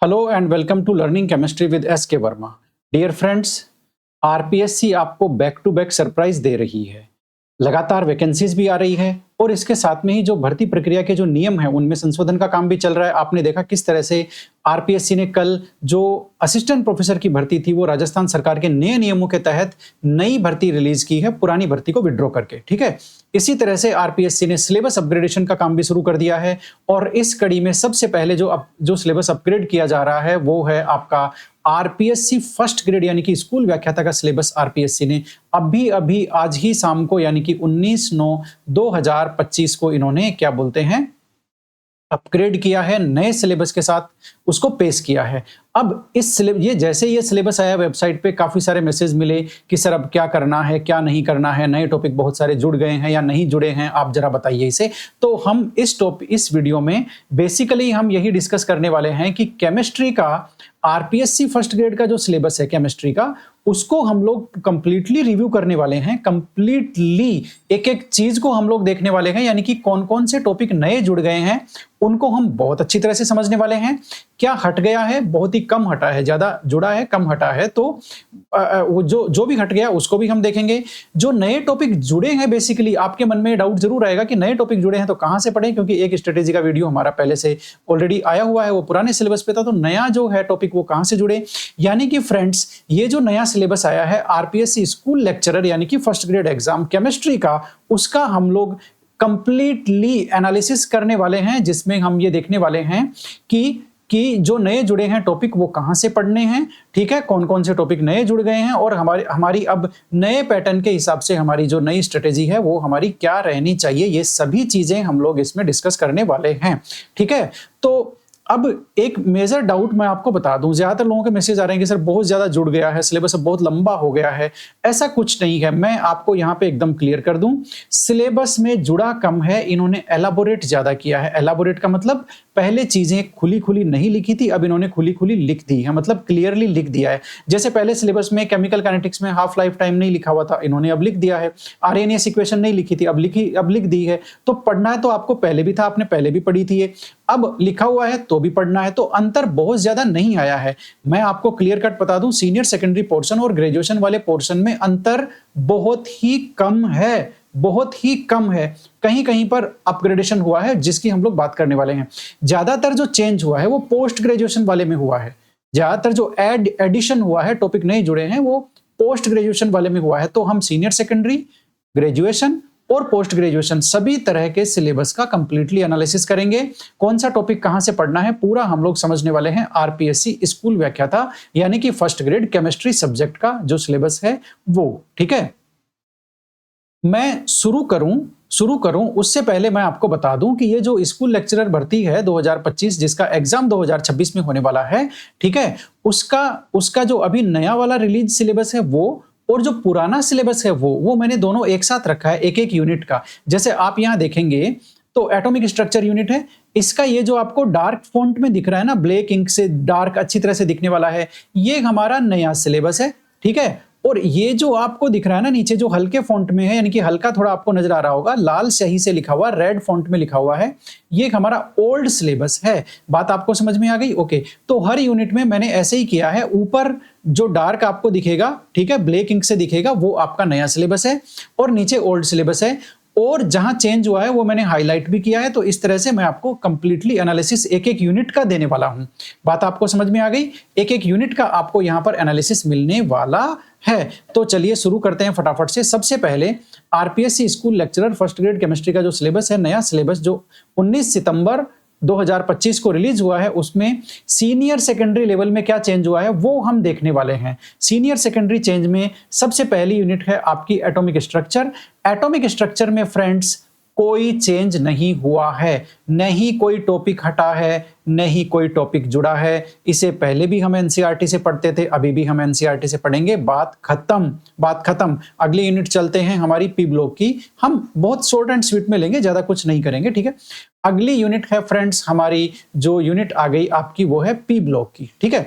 Hello and welcome to learning chemistry with S K Verma. Dear friends, RPSC आपको back to back surprise दे रही है। लगातार vacancies भी आ रही है और इसके साथ में ही जो भर्ती प्रक्रिया के जो नियम हैं उनमें संशोधन का काम भी चल रहा है। आपने देखा किस तरह से आरपीएससी ने कल जो असिस्टेंट प्रोफेसर की भर्ती थी वो राजस्थान सरकार के नए नियमों के तहत नई भर्ती रिलीज की है, पुरानी भर्ती को विड्रॉ करके। ठीक है, इसी तरह से आरपीएससी ने सिलेबस अपग्रेडेशन का काम भी शुरू कर दिया है और इस कड़ी में सबसे पहले जो सिलेबस अपग्रेड किया जा रहा है वो है आपका आरपीएससी फर्स्ट ग्रेड यानी कि स्कूल व्याख्याता का सिलेबस। आरपीएससी ने अभी अभी आज ही शाम को यानी कि 19/9/2025 को इन्होंने क्या बोलते हैं अपग्रेड किया है, नए सिलेबस के साथ उसको पेश किया है। अब ये जैसे ये सिलेबस आया वेबसाइट पे काफी सारे मैसेज मिले कि सर अब क्या करना है क्या नहीं करना है, नए टॉपिक बहुत सारे जुड़ गए हैं या नहीं जुड़े हैं, आप जरा बताइए इसे। तो हम इस वीडियो में बेसिकली हम यही डिस्कस करने वाले हैं कि केमिस्ट्री का आरपीएससी फर्स्ट ग्रेड का जो सिलेबस है केमिस्ट्री का, उसको हम लोग कंप्लीटली रिव्यू करने वाले हैं। कंप्लीटली एक एक चीज को हम लोग देखने वाले हैं, यानी कि कौन कौन से टॉपिक नए जुड़ गए हैं उनको हम बहुत अच्छी तरह से समझने वाले हैं। क्या हट गया है, बहुत ही कम हटा है, ज्यादा जुड़ा है कम हटा है, तो जो भी हट गया उसको भी हम देखेंगे। जो नए टॉपिक जुड़े हैं, बेसिकली आपके मन में डाउट जरूर आएगा कि नए टॉपिक जुड़े हैं तो कहां से पढ़ें, क्योंकि एक स्ट्रेटेजी का वीडियो हमारा पहले से ऑलरेडी आया हुआ है, वो पुराने सिलेबस पे था, तो नया जो है टॉपिक वो कहां से जुड़े। यानी कि फ्रेंड्स, ये जो नया सिलेबस आया है आरपीएससी स्कूल लेक्चरर यानी कि फर्स्ट ग्रेड एग्जाम केमिस्ट्री का, उसका हम लोग कंप्लीटली एनालिसिस करने वाले हैं, जिसमें हम ये देखने वाले हैं कि जो नए जुड़े हैं टॉपिक वो कहां से पढ़ने हैं। ठीक है, कौन कौन से टॉपिक नए जुड़ गए हैं और हमारी अब नए पैटर्न के हिसाब से हमारी जो नई स्ट्रेटेजी है वो हमारी क्या रहनी चाहिए, ये सभी चीजें हम लोग इसमें डिस्कस करने वाले हैं। ठीक है, तो अब एक मेजर डाउट मैं आपको बता दूं, ज्यादातर लोगों के मैसेज आ रहे हैं कि सर बहुत ज्यादा जुड़ गया है, सिलेबस बहुत लंबा हो गया है। ऐसा कुछ नहीं है, मैं आपको यहां पे एकदम क्लियर कर दूं, सिलेबस में जुड़ा कम है, इन्होंने एलाबोरेट ज्यादा किया है। एलाबोरेट का मतलब पहले चीजें खुली खुली नहीं लिखी थी, अब इन्होंने खुली खुली लिख दी है, मतलब क्लियरली लिख दिया है। जैसे पहले सिलेबस में केमिकल काइनेटिक्स में हाफ लाइफ टाइम नहीं लिखा हुआ था, इन्होंने अब लिख दिया है। आरएनएस इक्वेशन नहीं लिखी थी, अब लिख दी है। तो पढ़ना है तो आपको पहले भी था, आपने पहले भी पढ़ी थी ये, अब लिखा हुआ है तो भी पढ़ना है, तो अंतर बहुत ज्यादा नहीं आया है। मैं आपको क्लियर कट बता दूं, सीनियर सेकेंडरी पोर्शन और ग्रेजुएशन वाले पोर्शन में अंतर बहुत ही कम है, बहुत ही कम है। कहीं कहीं पर अपग्रेडेशन हुआ है जिसकी हम लोग बात करने वाले हैं। ज्यादातर जो चेंज हुआ है वो पोस्ट ग्रेजुएशन वाले में हुआ है, ज्यादातर जो एडिशन हुआ है, टॉपिक नहीं जुड़े हैं, वो पोस्ट ग्रेजुएशन वाले में हुआ है। तो हम सीनियर सेकेंडरी, ग्रेजुएशन और पोस्ट ग्रेजुएशन सभी तरह के सिलेबस का कंप्लीटली एनालिसिस करेंगे। कौन सा टॉपिक कहां से पढ़ना है पूरा हम लोग समझने वाले हैं आरपीएससी स्कूल व्याख्याता यानी कि फर्स्ट ग्रेड केमिस्ट्री सब्जेक्ट का जो सिलेबस है वो। ठीक है, मैं शुरू करूं उससे पहले मैं आपको बता दूं कि ये जो स्कूल लेक्चरर भर्ती है 2025 जिसका एग्जाम 2026 में होने वाला है, ठीक है, उसका जो अभी नया वाला रिलीज सिलेबस है वो और जो पुराना सिलेबस है वो मैंने दोनों एक साथ रखा है, एक एक यूनिट का। जैसे आप यहां देखेंगे तो एटॉमिक स्ट्रक्चर यूनिट है, इसका ये जो आपको डार्क फॉन्ट में दिख रहा है ना, ब्लैक इंक से डार्क अच्छी तरह से दिखने वाला है, ये हमारा नया सिलेबस है। ठीक है, और ये जो आपको दिख रहा है ना नीचे जो हल्के फॉन्ट में है, यानी कि हल्का थोड़ा आपको नजर आ रहा होगा, लाल स्याही से लिखा हुआ, रेड फॉन्ट में लिखा हुआ है, ये हमारा ओल्ड सिलेबस है। बात आपको समझ में आ गई? ओके, तो हर यूनिट में मैंने ऐसे ही किया है, ऊपर जो डार्क आपको दिखेगा, ठीक है, ब्लैक इंक से दिखेगा, वो आपका नया सिलेबस है और नीचे ओल्ड सिलेबस है, और जहां चेंज हुआ है वो मैंने हाईलाइट भी किया है। तो इस तरह से मैं आपको कंप्लीटली एनालिसिस एक एक यूनिट का देने वाला हूं। बात आपको समझ में आ गई? एक एक यूनिट का आपको यहां पर एनालिसिस मिलने वाला है। तो चलिए शुरू करते हैं फटाफट से। सबसे पहले RPSC school lecturer first grade chemistry का जो सिलेबस है, नया सिलेबस जो 19 सितंबर 2025 को रिलीज हुआ है, उसमें सीनियर सेकेंडरी लेवल में क्या चेंज हुआ है वो हम देखने वाले हैं। सीनियर सेकेंडरी चेंज में सबसे पहली यूनिट है आपकी एटॉमिक स्ट्रक्चर। एटॉमिक स्ट्रक्चर में फ्रेंड्स कोई चेंज नहीं हुआ है, नहीं कोई टॉपिक हटा है, नहीं कोई टॉपिक जुड़ा है। इसे पहले भी हम एनसीईआरटी से पढ़ते थे, अभी भी हम एनसीईआरटी से पढ़ेंगे। बात खत्म। अगली यूनिट चलते हैं हमारी पी ब्लॉक की, हम बहुत शॉर्ट एंड स्वीट में लेंगे, ज्यादा कुछ नहीं करेंगे। ठीक है, अगली यूनिट है फ्रेंड्स हमारी, जो यूनिट आ गई आपकी वो है पी ब्लॉक की। ठीक है,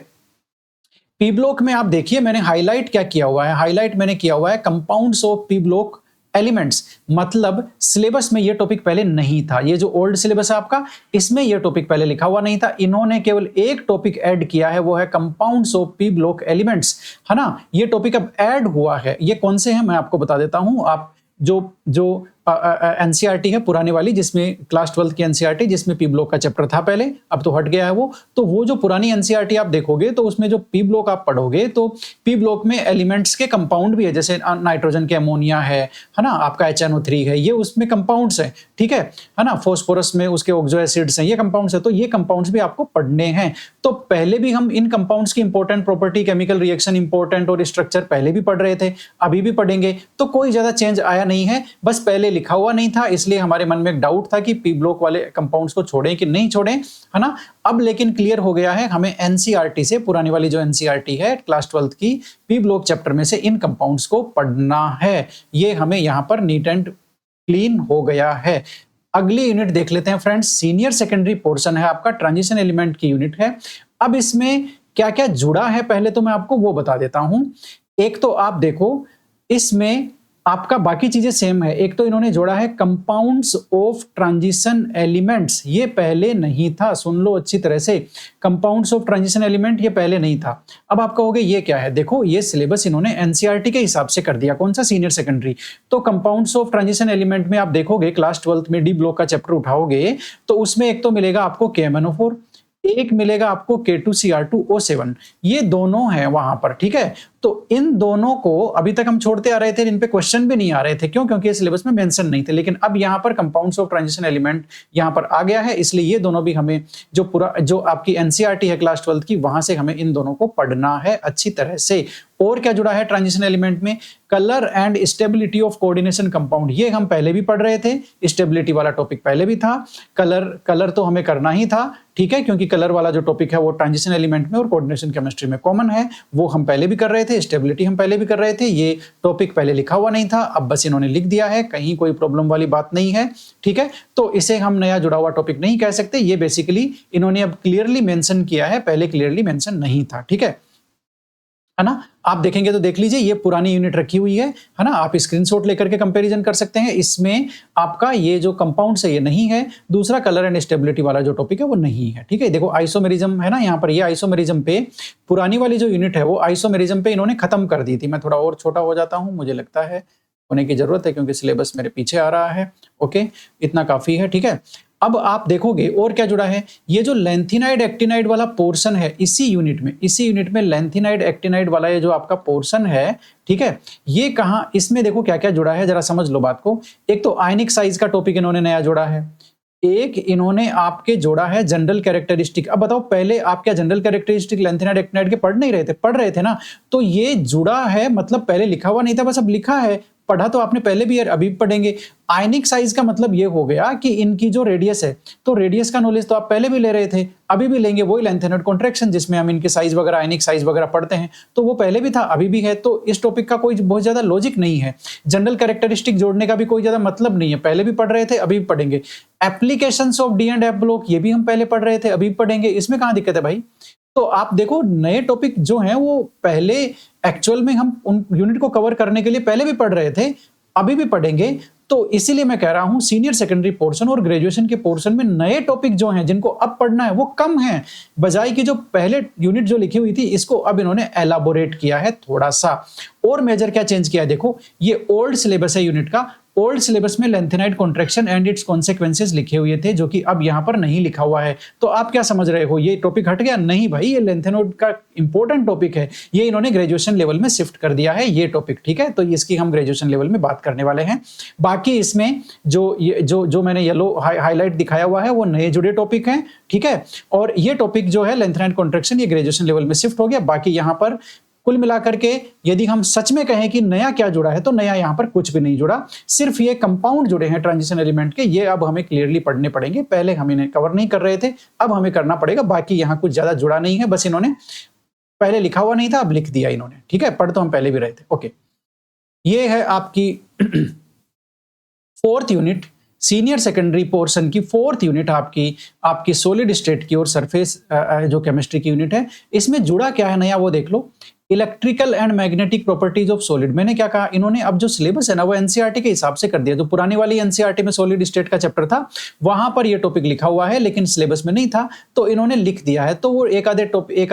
पी ब्लॉक में आप देखिए मैंने हाईलाइट क्या किया हुआ है, हाईलाइट मैंने किया हुआ है compounds of P block elements, मतलब सिलेबस में ये टॉपिक पहले नहीं था। ये जो ओल्ड सिलेबस है आपका, इसमें ये टॉपिक पहले लिखा हुआ नहीं था। इन्होंने केवल एक टॉपिक ऐड किया है, वो है compounds of P block elements, है ना। ये टॉपिक अब ऐड हुआ है। ये कौन से हैं मैं आपको बता देता हूं। आप जो जो एनसीईआरटी है पुरानी वाली, जिसमें क्लास 12 की एनसीईआरटी, जिसमें पी ब्लॉक का चैप्टर था पहले, अब तो हट गया है वो। तो वो जो पुरानी एनसीईआरटी आप देखोगे तो उसमें जो पी ब्लॉक आप पढ़ोगे तो पी ब्लॉक में एलिमेंट्स के कंपाउंड भी है, जैसे नाइट्रोजन के अमोनिया है ना, आपका HNO3 है, ये उसमें कंपाउंड्स है, ठीक है ना। फॉस्फोरस में उसके ऑक्सो एसिड्स हैं, ये कंपाउंड्स है। तो ये कंपाउंड्स भी आपको पढ़ने हैं। तो पहले भी हम इन कंपाउंड्स की important property, chemical reaction important और स्ट्रक्चर पहले भी पढ़ रहे थे, अभी भी पढ़ेंगे। तो कोई ज्यादा चेंज आया नहीं है, बस पहले लिखा हुआ नहीं था, इसलिए हमारे मन में एक डाउट था कि पी ब्लॉक वाले कंपाउंड्स को छोड़ें कि नहीं छोड़ें, है ना। अब लेकिन क्लियर हो गया है, हमें एनसीईआरटी से, पुरानी वाली जो एनसीईआरटी है क्लास 12 की, पी ब्लॉक चैप्टर में से इन कंपाउंड्स को पढ़ना है। ये हमें यहां पर नीट एंड क्लीन हो गया है। अगली यूनिट देख लेते हैं फ्रेंड्स। सीनियर सेकेंडरी पोर्शन है आपका, ट्रांजिशन एलिमेंट की यूनिट है। अब इसमें क्या क्या जुड़ा है पहले तो मैं आपको वो बता देता हूं। एक तो आप देखो, इसमें आपका बाकी चीजें सेम है। एक तो इन्होंने जोड़ा है कंपाउंड्स ऑफ ट्रांजिशन एलिमेंट्स, ये पहले नहीं था, सुन लो अच्छी तरह से। कंपाउंड्स ऑफ ट्रांजिशन एलिमेंट ये पहले नहीं था। अब आप कहोगे ये क्या है, देखो ये सिलेबस इन्होंने एनसीईआरटी के हिसाब से कर दिया। कौन सा, सीनियर सेकेंडरी। तो कंपाउंड्स ऑफ ट्रांजिशन एलिमेंट में आप देखोगे क्लास 12 में डी ब्लॉक का चैप्टर उठाओगे तो उसमें एक तो मिलेगा आपको KMnO4, एक मिलेगा आपको K2Cr2O7, ये दोनों हैं वहां पर, ठीक है। तो इन दोनों को अभी तक हम छोड़ते आ रहे थे, इन पे क्वेश्चन भी नहीं आ रहे थे। क्यों? क्योंकि ये सिलेबस में मेंशन नहीं थे। लेकिन अब यहाँ पर कंपाउंड्स ऑफ ट्रांजिशन एलिमेंट यहाँ पर आ गया है, इसलिए ये दोनों भी हमें जो आपकी एनसीईआरटी है क्लास 12 की, वहां से हमें इन दोनों को पढ़ना है अच्छी तरह से। और क्या जुड़ा है ट्रांजिशन एलिमेंट में, colour and stability of coordination compound, ये हम पहले भी पढ़ रहे थे। स्टेबिलिटी वाला टॉपिक पहले भी था, कलर तो हमें करना ही था, ठीक है, क्योंकि कलर वाला जो टॉपिक है वो ट्रांजिशन एलिमेंट में और कोऑर्डिनेशन केमिस्ट्री में कॉमन है, वो हम पहले भी कर रहे थे। स्टेबिलिटी हम पहले भी कर रहे थे, ये टॉपिक पहले लिखा हुआ नहीं था, अब बस इन्होंने लिख दिया है, कहीं कोई प्रॉब्लम वाली बात नहीं है, ठीक है। तो इसे हम नया जुड़ा हुआ टॉपिक नहीं कह सकते, ये बेसिकली इन्होंने अब क्लियरली मेंशन किया है, पहले क्लियरली मेंशन नहीं था, ठीक है ना। आप देखेंगे तो देख लीजिए, ये पुरानी यूनिट रखी हुई है ना। आप स्क्रीनशॉट लेकर के कंपैरिजन कर सकते हैं। इसमें आपका ये जो कंपाउंड है ये नहीं है, दूसरा कलर एंड स्टेबिलिटी वाला जो टॉपिक है वो नहीं है, ठीक है। देखो आइसोमेरिज्म है ना, यहाँ पर ये आइसोमेरिज्म पे पुरानी वाली जो यूनिट है वो आइसोमेरिज्म पे इन्होंने खत्म कर दी थी। मैं थोड़ा और छोटा हो जाता हूँ, मुझे लगता है होने की जरूरत है क्योंकि सिलेबस मेरे पीछे आ रहा है। ओके, इतना काफी है, ठीक है। अब आप देखोगे और क्या जुड़ा है, ये जो लेंथिनाइड एक्टिनाइड वाला पोर्शन है इसी यूनिट में लेंथिनाइड एक्टिनाइड वाला ये जो आपका पोर्शन है, ठीक है, ये कहां, इसमें देखो क्या क्या जुड़ा है, जरा समझ लो बात को। एक तो आयनिक साइज का टॉपिक इन्होंने नया जोड़ा है, एक इन्होंने आपके जोड़ा है जनरल कैरेक्टरिस्टिक। अब बताओ, पहले आप क्या जनरल कैरेक्टरिस्टिक लेंथिनाइड एक्टिनाइड के पढ़ नहीं रहे थे? पढ़ रहे थे ना। तो ये जुड़ा है, मतलब पहले लिखा हुआ नहीं था, बस अब लिखा है, पढ़ा तो आपने पहले भी, अभी पढ़ेंगे। आयनिक साइज का मतलब ये हो गया कि इनकी जो रेडियस है, तो रेडियस का नॉलेज तो आप पहले भी ले रहे थे, अभी भी लेंगे, वही लेंथेनॉइड कॉन्ट्रैक्शन जिसमें हम इनके साइज वगैरह, आयनिक साइज वगैरह पढ़ते हैं, तो वो पहले भी था, अभी भी है। तो इस टॉपिक का कोई बहुत ज्यादा लॉजिक नहीं है, जनरल कैरेक्टरिस्टिक जोड़ने का भी कोई ज्यादा मतलब नहीं है, पहले भी पढ़ रहे थे, अभी भी पढ़ेंगे। Applications of D and F block, ये भी हम पहले पढ़ रहे थे, अभी पढ़ेंगे, इसमें कहां दिक्कत है भाई। तो आप देखो, नए टॉपिक जो हैं वो पहले एक्चुअल में हम उन यूनिट को कवर करने के लिए पहले भी पढ़ रहे थे, अभी भी पढ़ेंगे। तो इसीलिए मैं कह रहा हूं सीनियर सेकेंडरी पोर्शन और ग्रेजुएशन के पोर्शन में नए टॉपिक जो हैं जिनको अब पढ़ना है वो कम हैं, बजाय की जो पहले यूनिट जो लिखी हुई थी इसको अब इन्होंने एलाबोरेट किया है थोड़ा सा। और मेजर क्या चेंज किया है, देखो ये ओल्ड सिलेबस है यूनिट का, ओल्ड सिलेबस में lanthanide contraction and it's consequences लिखे हुए थे, जो कि अब यहां पर नहीं लिखा हुआ है। तो आप क्या समझ रहे हो, ये टॉपिक हट गया? नहीं भाई, ये लेंथेनॉइड का इंपॉर्टेंट टॉपिक है, ये इन्होंने ग्रेजुएशन लेवल में शिफ्ट कर दिया है ये टॉपिक, ठीक है। तो इसकी हम ग्रेजुएशन लेवल में बात करने वाले हैं। बाकी इसमें जो मैंने येलो हाईलाइट दिखाया हुआ है वो नए जुड़े टॉपिक हैं, ठीक है। और ये टॉपिक जो है लेंथेनाइड कॉन्ट्रैक्शन, ये ग्रेजुएशन लेवल में शिफ्ट हो गया। बाकी यहां पर कुल मिलाकर के यदि हम सच में कहें कि नया क्या जुड़ा है, तो नया यहां पर कुछ भी नहीं जुड़ा, सिर्फ ये कंपाउंड जुड़े हैं ट्रांजिशन एलिमेंट के, ये अब हमें क्लियरली पढ़ने पड़ेंगे। पहले हम इन्हें कवर नहीं कर रहे थे, अब हमें करना पड़ेगा। बाकी यहां कुछ ज्यादा जुड़ा नहीं है, बस इन्होंने पहले लिखा हुआ नहीं था, अब लिख दिया इन्होंने, ठीक है। पढ़ तो हम पहले भी रहे थे। ओके, ये है आपकी fourth unit, senior secondary portion की फोर्थ यूनिट, आपकी सॉलिड स्टेट की और सरफेस जो केमिस्ट्री की यूनिट है। इसमें जुड़ा क्या है नया वो देख लो। Electrical and magnetic properties of solid. मैंने क्या कहा, इन्होंने अब जो सिलेबस है ना वो एनसीईआरटी के हिसाब से कर दिया। जो पुरानी वाली एनसीईआरटी में सॉलिड स्टेट का चैप्टर था वहां पर ये टॉपिक लिखा हुआ है, लेकिन सिलेबस में नहीं था, तो इन्होंने लिख दिया है। तो वो एक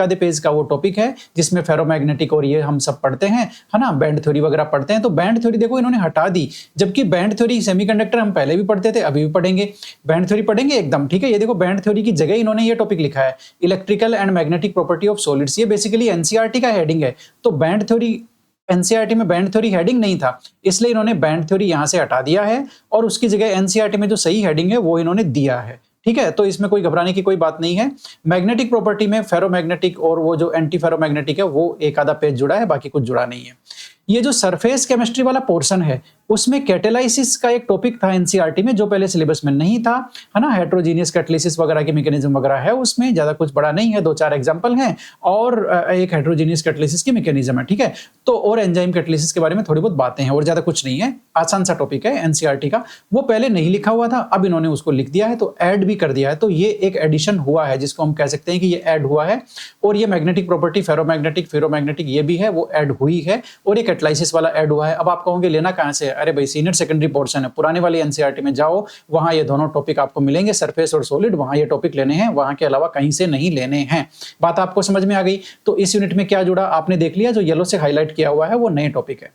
आधे पेज का वो टॉपिक है जिसमें फेरोमैग्नेटिक और ये हम सब पढ़ते हैं, है ना, बैंड थ्योरी वगैरह पढ़ते हैं। तो बैंड थ्योरी देखो इन्होंने हटा दी, जबकि बैंड थ्योरी सेमीकंडक्टर हम पहले भी पढ़ते थे, अभी भी पढ़ेंगे, बैंड थ्योरी पढ़ेंगे एकदम, ठीक है। ये देखो बैंड थ्योरी की जगह इन्होंने ये टॉपिक लिखा है, electrical and magnetic property of solids. ये बेसिकली एनसीईआरटी का हेडिंग है। तो बैंड थ्योरी, एनसीईआरटी में बैंड थ्योरी हेडिंग नहीं था, इसलिए इन्होंने बैंड थ्योरी यहां से हटा दिया है और उसकी जगह एनसीईआरटी में जो सही हेडिंग है वो इन्होंने दिया है, ठीक है। तो इसमें कोई घबराने की कोई बात नहीं है। मैग्नेटिक प्रॉपर्टी में फेरोमैग्नेटिक और वो जो एंटी फेरोमैग्नेटिक है वो एक आधा पेज जुड़ा है, बाकी कुछ जुड़ा नहीं है। ये जो सरफेस केमिस्ट्री वाला पोर्शन है उसमें कैटेलाइसिस का एक टॉपिक था एनसीईआरटी में जो पहले सिलेबस में नहीं था, है ना। हेट्रोजीनियस कैटेलिसिस वगैरह के मैकेनिज्म वगैरह है उसमें, ज्यादा कुछ बड़ा नहीं है, 2-4 एग्जांपल हैं और एक हेट्रोजीनियस कैटेलिसिस की मैकेनिज्म है, ठीक है। तो और एंजाइम कैटेलिसिस के बारे में थोड़ी बहुत बातें हैं और ज्यादा कुछ नहीं है, आसान सा टॉपिक है एनसीईआरटी का। वो पहले नहीं लिखा हुआ था, अब इन्होंने उसको लिख दिया है, तो ऐड भी कर दिया है। तो ये एक एडिशन हुआ है जिसको हम कह सकते हैं कि ये ऐड हुआ है। और ये मैग्नेटिक प्रॉपर्टी फेरोमैग्नेटिक फेरोमैग्नेटिक ये भी है, वो ऐड हुई है और ये कैटेलाइसिस वाला ऐड हुआ है। अब आप कहोगे लेना कहां से है? अरे भाई सीनियर सेकेंडरी पोर्शन है, पुराने वाली एनसीईआरटी में जाओ, वहां ये दोनों टॉपिक आपको मिलेंगे, सरफेस और सॉलिड, वहां ये टॉपिक लेने हैं, वहां के अलावा कहीं से नहीं लेने हैं। बात आपको समझ में आ गई? तो इस यूनिट में क्या जुड़ा आपने देख लिया, जो येलो से हाईलाइट किया हुआ है वो नए टॉपिक है।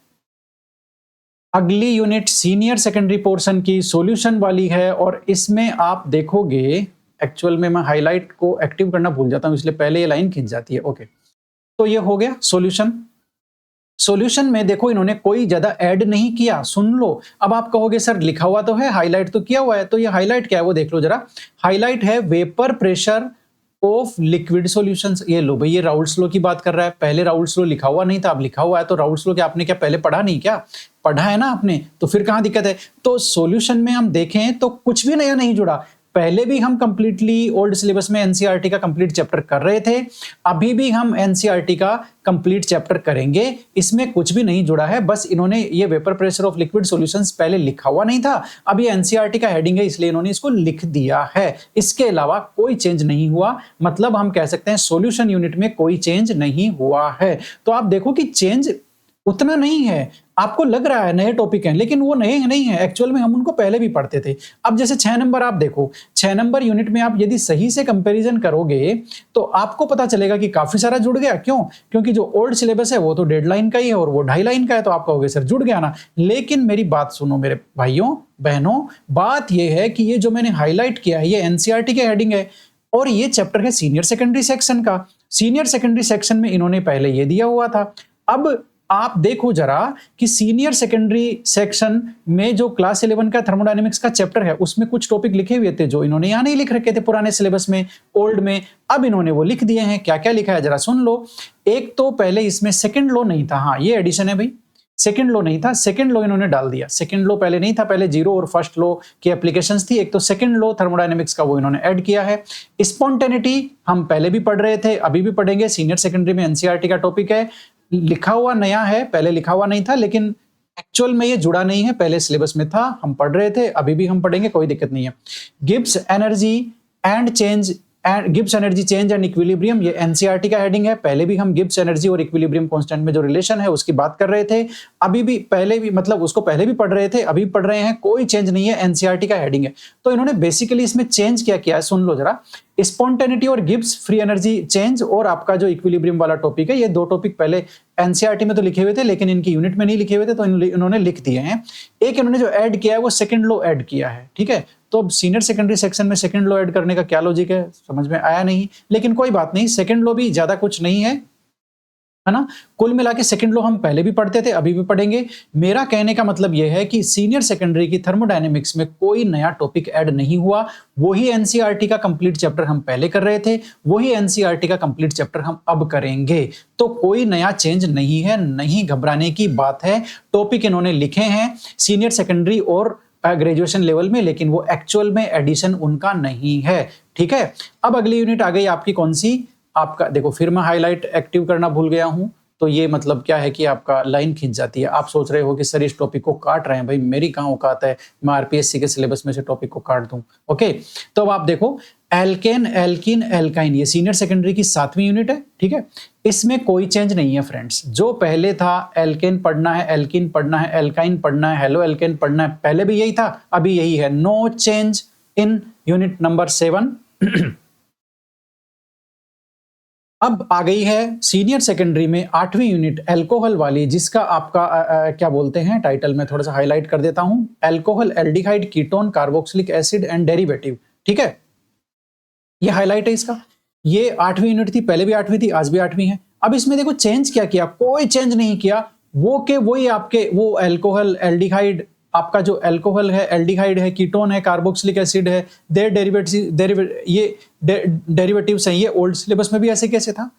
अगली यूनिट सीनियर सेकेंडरी पोर्शन की सॉल्यूशन वाली है और इसमें आप देखोगे, एक्चुअल में मैं हाईलाइट को एक्टिव करना भूल जाता हूं इसलिए पहले ये लाइन खिंच जाती है। ओके, तो ये हो गया सॉल्यूशन। सॉल्यूशन में देखो इन्होंने कोई ज्यादा ऐड नहीं किया, सुन लो। अब आप कहोगे सर लिखा हुआ तो है, हाईलाइट तो किया हुआ है, तो ये हाईलाइट क्या है वो देख लो जरा। हाईलाइट है vapour pressure of liquid solutions. ये लो भाई, ये राउल्ट्स लॉ की बात कर रहा है। पहले राउल्ट्स लॉ लिखा हुआ नहीं था, अब लिखा हुआ है। तो राउल्ट्स लॉ क्या आपने क्या पहले पढ़ा नहीं क्या? पढ़ा है ना आपने, तो फिर कहां दिक्कत है? तो सॉल्यूशन में हम देखें तो कुछ भी नया नहीं जुड़ा। पहले भी हम कंप्लीटली ओल्ड सिलेबस में एनसीईआरटी का कंप्लीट चैप्टर कर रहे थे, अभी भी हम एनसीईआरटी का कंप्लीट चैप्टर करेंगे, इसमें कुछ भी नहीं जुड़ा है। बस इन्होंने ये vapour pressure of liquid solutions पहले लिखा हुआ नहीं था, अब ये एनसीईआरटी का हेडिंग है इसलिए इन्होंने इसको लिख दिया है। इसके अलावा कोई चेंज नहीं हुआ, मतलब हम कह सकते हैं सॉल्यूशन यूनिट में कोई चेंज नहीं हुआ है। तो आप देखो कि चेंज उतना नहीं है, आपको लग रहा है नए टॉपिक हैं, लेकिन वो नए नहीं है, एक्चुअल में हम उनको पहले भी पढ़ते थे। अब जैसे 6 नंबर आप देखो, 6 नंबर यूनिट में आप यदि सही से कंपैरिजन करोगे तो आपको पता चलेगा कि काफी सारा जुड़ गया। क्यों? क्योंकि जो ओल्ड सिलेबस है वो तो 1.5 लाइन का ही है और वो 2.5 लाइन का है, तो आप कहोगे सर जुड़ गया ना। लेकिन मेरी बात सुनो मेरे भाइयों बहनों, बात ये है कि ये जो मैंने हाईलाइट किया है ये एनसीईआरटी के हेडिंग है और ये चैप्टर है सीनियर सेकेंडरी सेक्शन का। सीनियर सेकेंडरी सेक्शन में इन्होंने पहले ये दिया हुआ था। अब आप देखो जरा कि सीनियर सेकेंडरी सेक्शन में जो क्लास 11 का थर्मोडायनेमिक्स का चैप्टर है उसमें कुछ टॉपिक लिखे हुए थे जो इन्होंने यहां नहीं लिख रखे थे पुराने सिलेबस में, ओल्ड में। अब इन्होंने वो लिख दिए हैं। क्या क्या लिखा है जरा सुन लो। एक तो पहले इसमें सेकेंड लॉ नहीं था, हाँ ये एडिशन है भाई, सेकेंड लॉ नहीं था, सेकेंड लॉ इन्होंने डाल दिया। सेकेंड लॉ पहले नहीं था, पहले जीरो और फर्स्ट लॉ की एप्लीकेशंस थी। एक तो सेकेंड लॉ थर्मोडायनेमिक्स का वो इन्होंने ऐड किया है। स्पॉन्टेनिटी हम पहले भी पढ़ रहे थे, अभी भी पढ़ेंगे, सीनियर सेकेंडरी में एनसीईआरटी का टॉपिक है। लिखा हुआ नया है, पहले लिखा हुआ नहीं था, लेकिन एक्चुअल में ये जुड़ा नहीं है, पहले सिलेबस में था, हम पढ़ रहे थे, अभी भी हम पढ़ेंगे, कोई दिक्कत नहीं है। Gibbs energy and change Gibbs energy change and equilibrium, ये एनसीईआरटी का हेडिंग है। पहले भी हम गिब्स एनर्जी और इक्विलिब्रियम कांस्टेंट में जो रिलेशन है उसकी बात कर रहे थे, अभी भी पहले भी मतलब उसको पहले भी पढ़ रहे थे, अभी पढ़ रहे हैं, कोई चेंज नहीं है, एनसीईआरटी का हेडिंग है। तो इन्होंने बेसिकली इसमें चेंज क्या किया है सुन लो जरा। स्पॉन्टेनिटी और गिब्स फ्री एनर्जी चेंज और आपका जो इक्विलिब्रियम वाला टॉपिक है, ये दो टॉपिक पहले एनसीईआरटी में तो लिखे हुए थे लेकिन इनकी यूनिट में नहीं लिखे हुए थे, तो इन्होंने लिख दिए हैं। एक इन्होंने जो ऐड किया है वो सेकंड लॉ ऐड किया है, ठीक है। तो अब सीनियर सेकेंडरी सेक्शन में सेकंड लॉ ऐड करने का क्या लॉजिक है समझ में आया नहीं, लेकिन कोई बात नहीं, सेकंड लॉ भी ज्यादा कुछ नहीं है ना। कुल मिला के सेकंड लॉ हम पहले भी पढ़ते थे, अभी भी पढ़ेंगे। मेरा कहने का मतलब यह है कि सीनियर सेकेंडरी की थर्मोडायनेमिक्स में कोई नया टॉपिक ऐड नहीं हुआ, वही एनसीईआरटी का कंप्लीट चैप्टर हम पहले कर रहे थे, वही एनसीईआरटी का कंप्लीट चैप्टर हम अब करेंगे। तो कोई नया चेंज नहीं है, नहीं घबराने की बात है। टॉपिक इन्होंने लिखे हैं सीनियर सेकेंडरी और ग्रेजुएशन लेवल में, लेकिन वो एक्चुअल में एडिशन उनका नहीं है, ठीक है। अब अगली यूनिट आ गई आपकी कौन सी, आपका देखो फिर मैं हाईलाइट एक्टिव करना भूल गया हूं, तो ये मतलब क्या है कि आपका लाइन खिंच जाती है। आप सोच रहे हो कि सर इस टॉपिक को काट रहे हैं, भाई मेरी कहां औकात है मैं आरपीएससी के सिलेबस में से टॉपिक को काट दूं। ओके, तो अब आप देखो एल्केन, एल्कीन, एल्काइन, ये सीनियर सेकेंडरी की 7वीं यूनिट है, ठीक है। इसमें कोई चेंज नहीं है फ्रेंड्स। जो पहले था एल्केन पढ़ना है, एल्कीन पढ़ना है, एल्काइन पढ़ना है, हेलो एल्केन पढ़ना है, पहले भी यही था, अभी यही है। No change in unit number 7। अब आ गई है सीनियर सेकेंडरी में 8वीं यूनिट अल्कोहल वाली, जिसका आपका क्या बोलते हैं, टाइटल में थोड़ा सा हाईलाइट कर देता हूं, alcohol, aldehyde, ketone, carboxylic acid and derivative, ठीक है। ये हाईलाइट है इसका। ये 8वीं यूनिट थी, पहले भी 8वीं थी, आज भी 8वीं है। अब इसमें देखो चेंज क्या किया, कोई चेंज नहीं किया। वो के वही आपके वो अल्कोहल, एल्डिहाइड, आपका जो अल्कोहल है, एल्डिहाइड है, कीटोन है, कार्बोक्सिलिक एसिड है, देयर डेरिवेटिव्स हैं। ये ओल्ड सिलेबस में भी ऐसे कैसे था,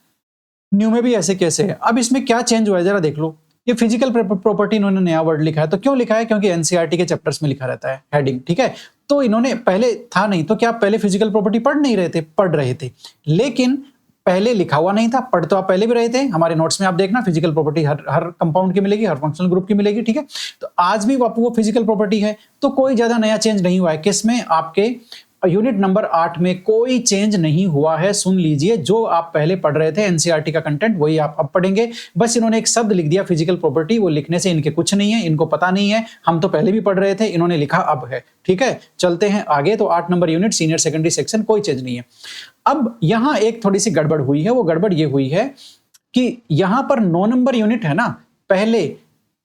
न्यू में भी ऐसे कैसे है। अब इसमें क्या चेंज हुआ है जरा देख लो। ये फिजिकल प्रॉपर्टी इन्होंने नया वर्ड लिखा है। तो क्यों लिखा है, क्योंकि एनसीईआरटी के चैप्टर्स में लिखा रहता है हेडिंग, ठीक है। तो इन्होंने पहले था नहीं, तो क्या आप पहले फिजिकल प्रॉपर्टी पढ़ नहीं रहे थे, पढ़ रहे थे, लेकिन पहले लिखा हुआ नहीं था। पढ़ तो आप पहले भी रहे थे, हमारे नोट्स में आप देखना फिजिकल प्रॉपर्टी हर कंपाउंड की मिलेगी, हर फंक्शनल ग्रुप की मिलेगी, ठीक है। तो आज भी वो फिजिकल प्रॉपर्टी है। तो कोई ज्यादा नया चेंज नहीं हुआ है। किसमें, आपके यूनिट नंबर 8 में कोई चेंज नहीं हुआ है। सुन लीजिए, जो आप पहले पढ़ रहे थे एनसीईआरटी का कंटेंट, वही आप अब पढ़ेंगे। बस इन्होंने एक शब्द लिख दिया फिजिकल प्रॉपर्टी, वो लिखने से इनके कुछ नहीं है, इनको पता नहीं है, हम तो पहले भी पढ़ रहे थे, इन्होंने लिखा अब है, ठीक है। चलते हैं आगे। तो 8 number unit senior secondary section, कोई चेंज नहीं है। अब यहां एक थोड़ी सी गड़बड़ हुई है। वो गड़बड़ ये हुई है कि यहां पर 9 नंबर यूनिट है ना, पहले,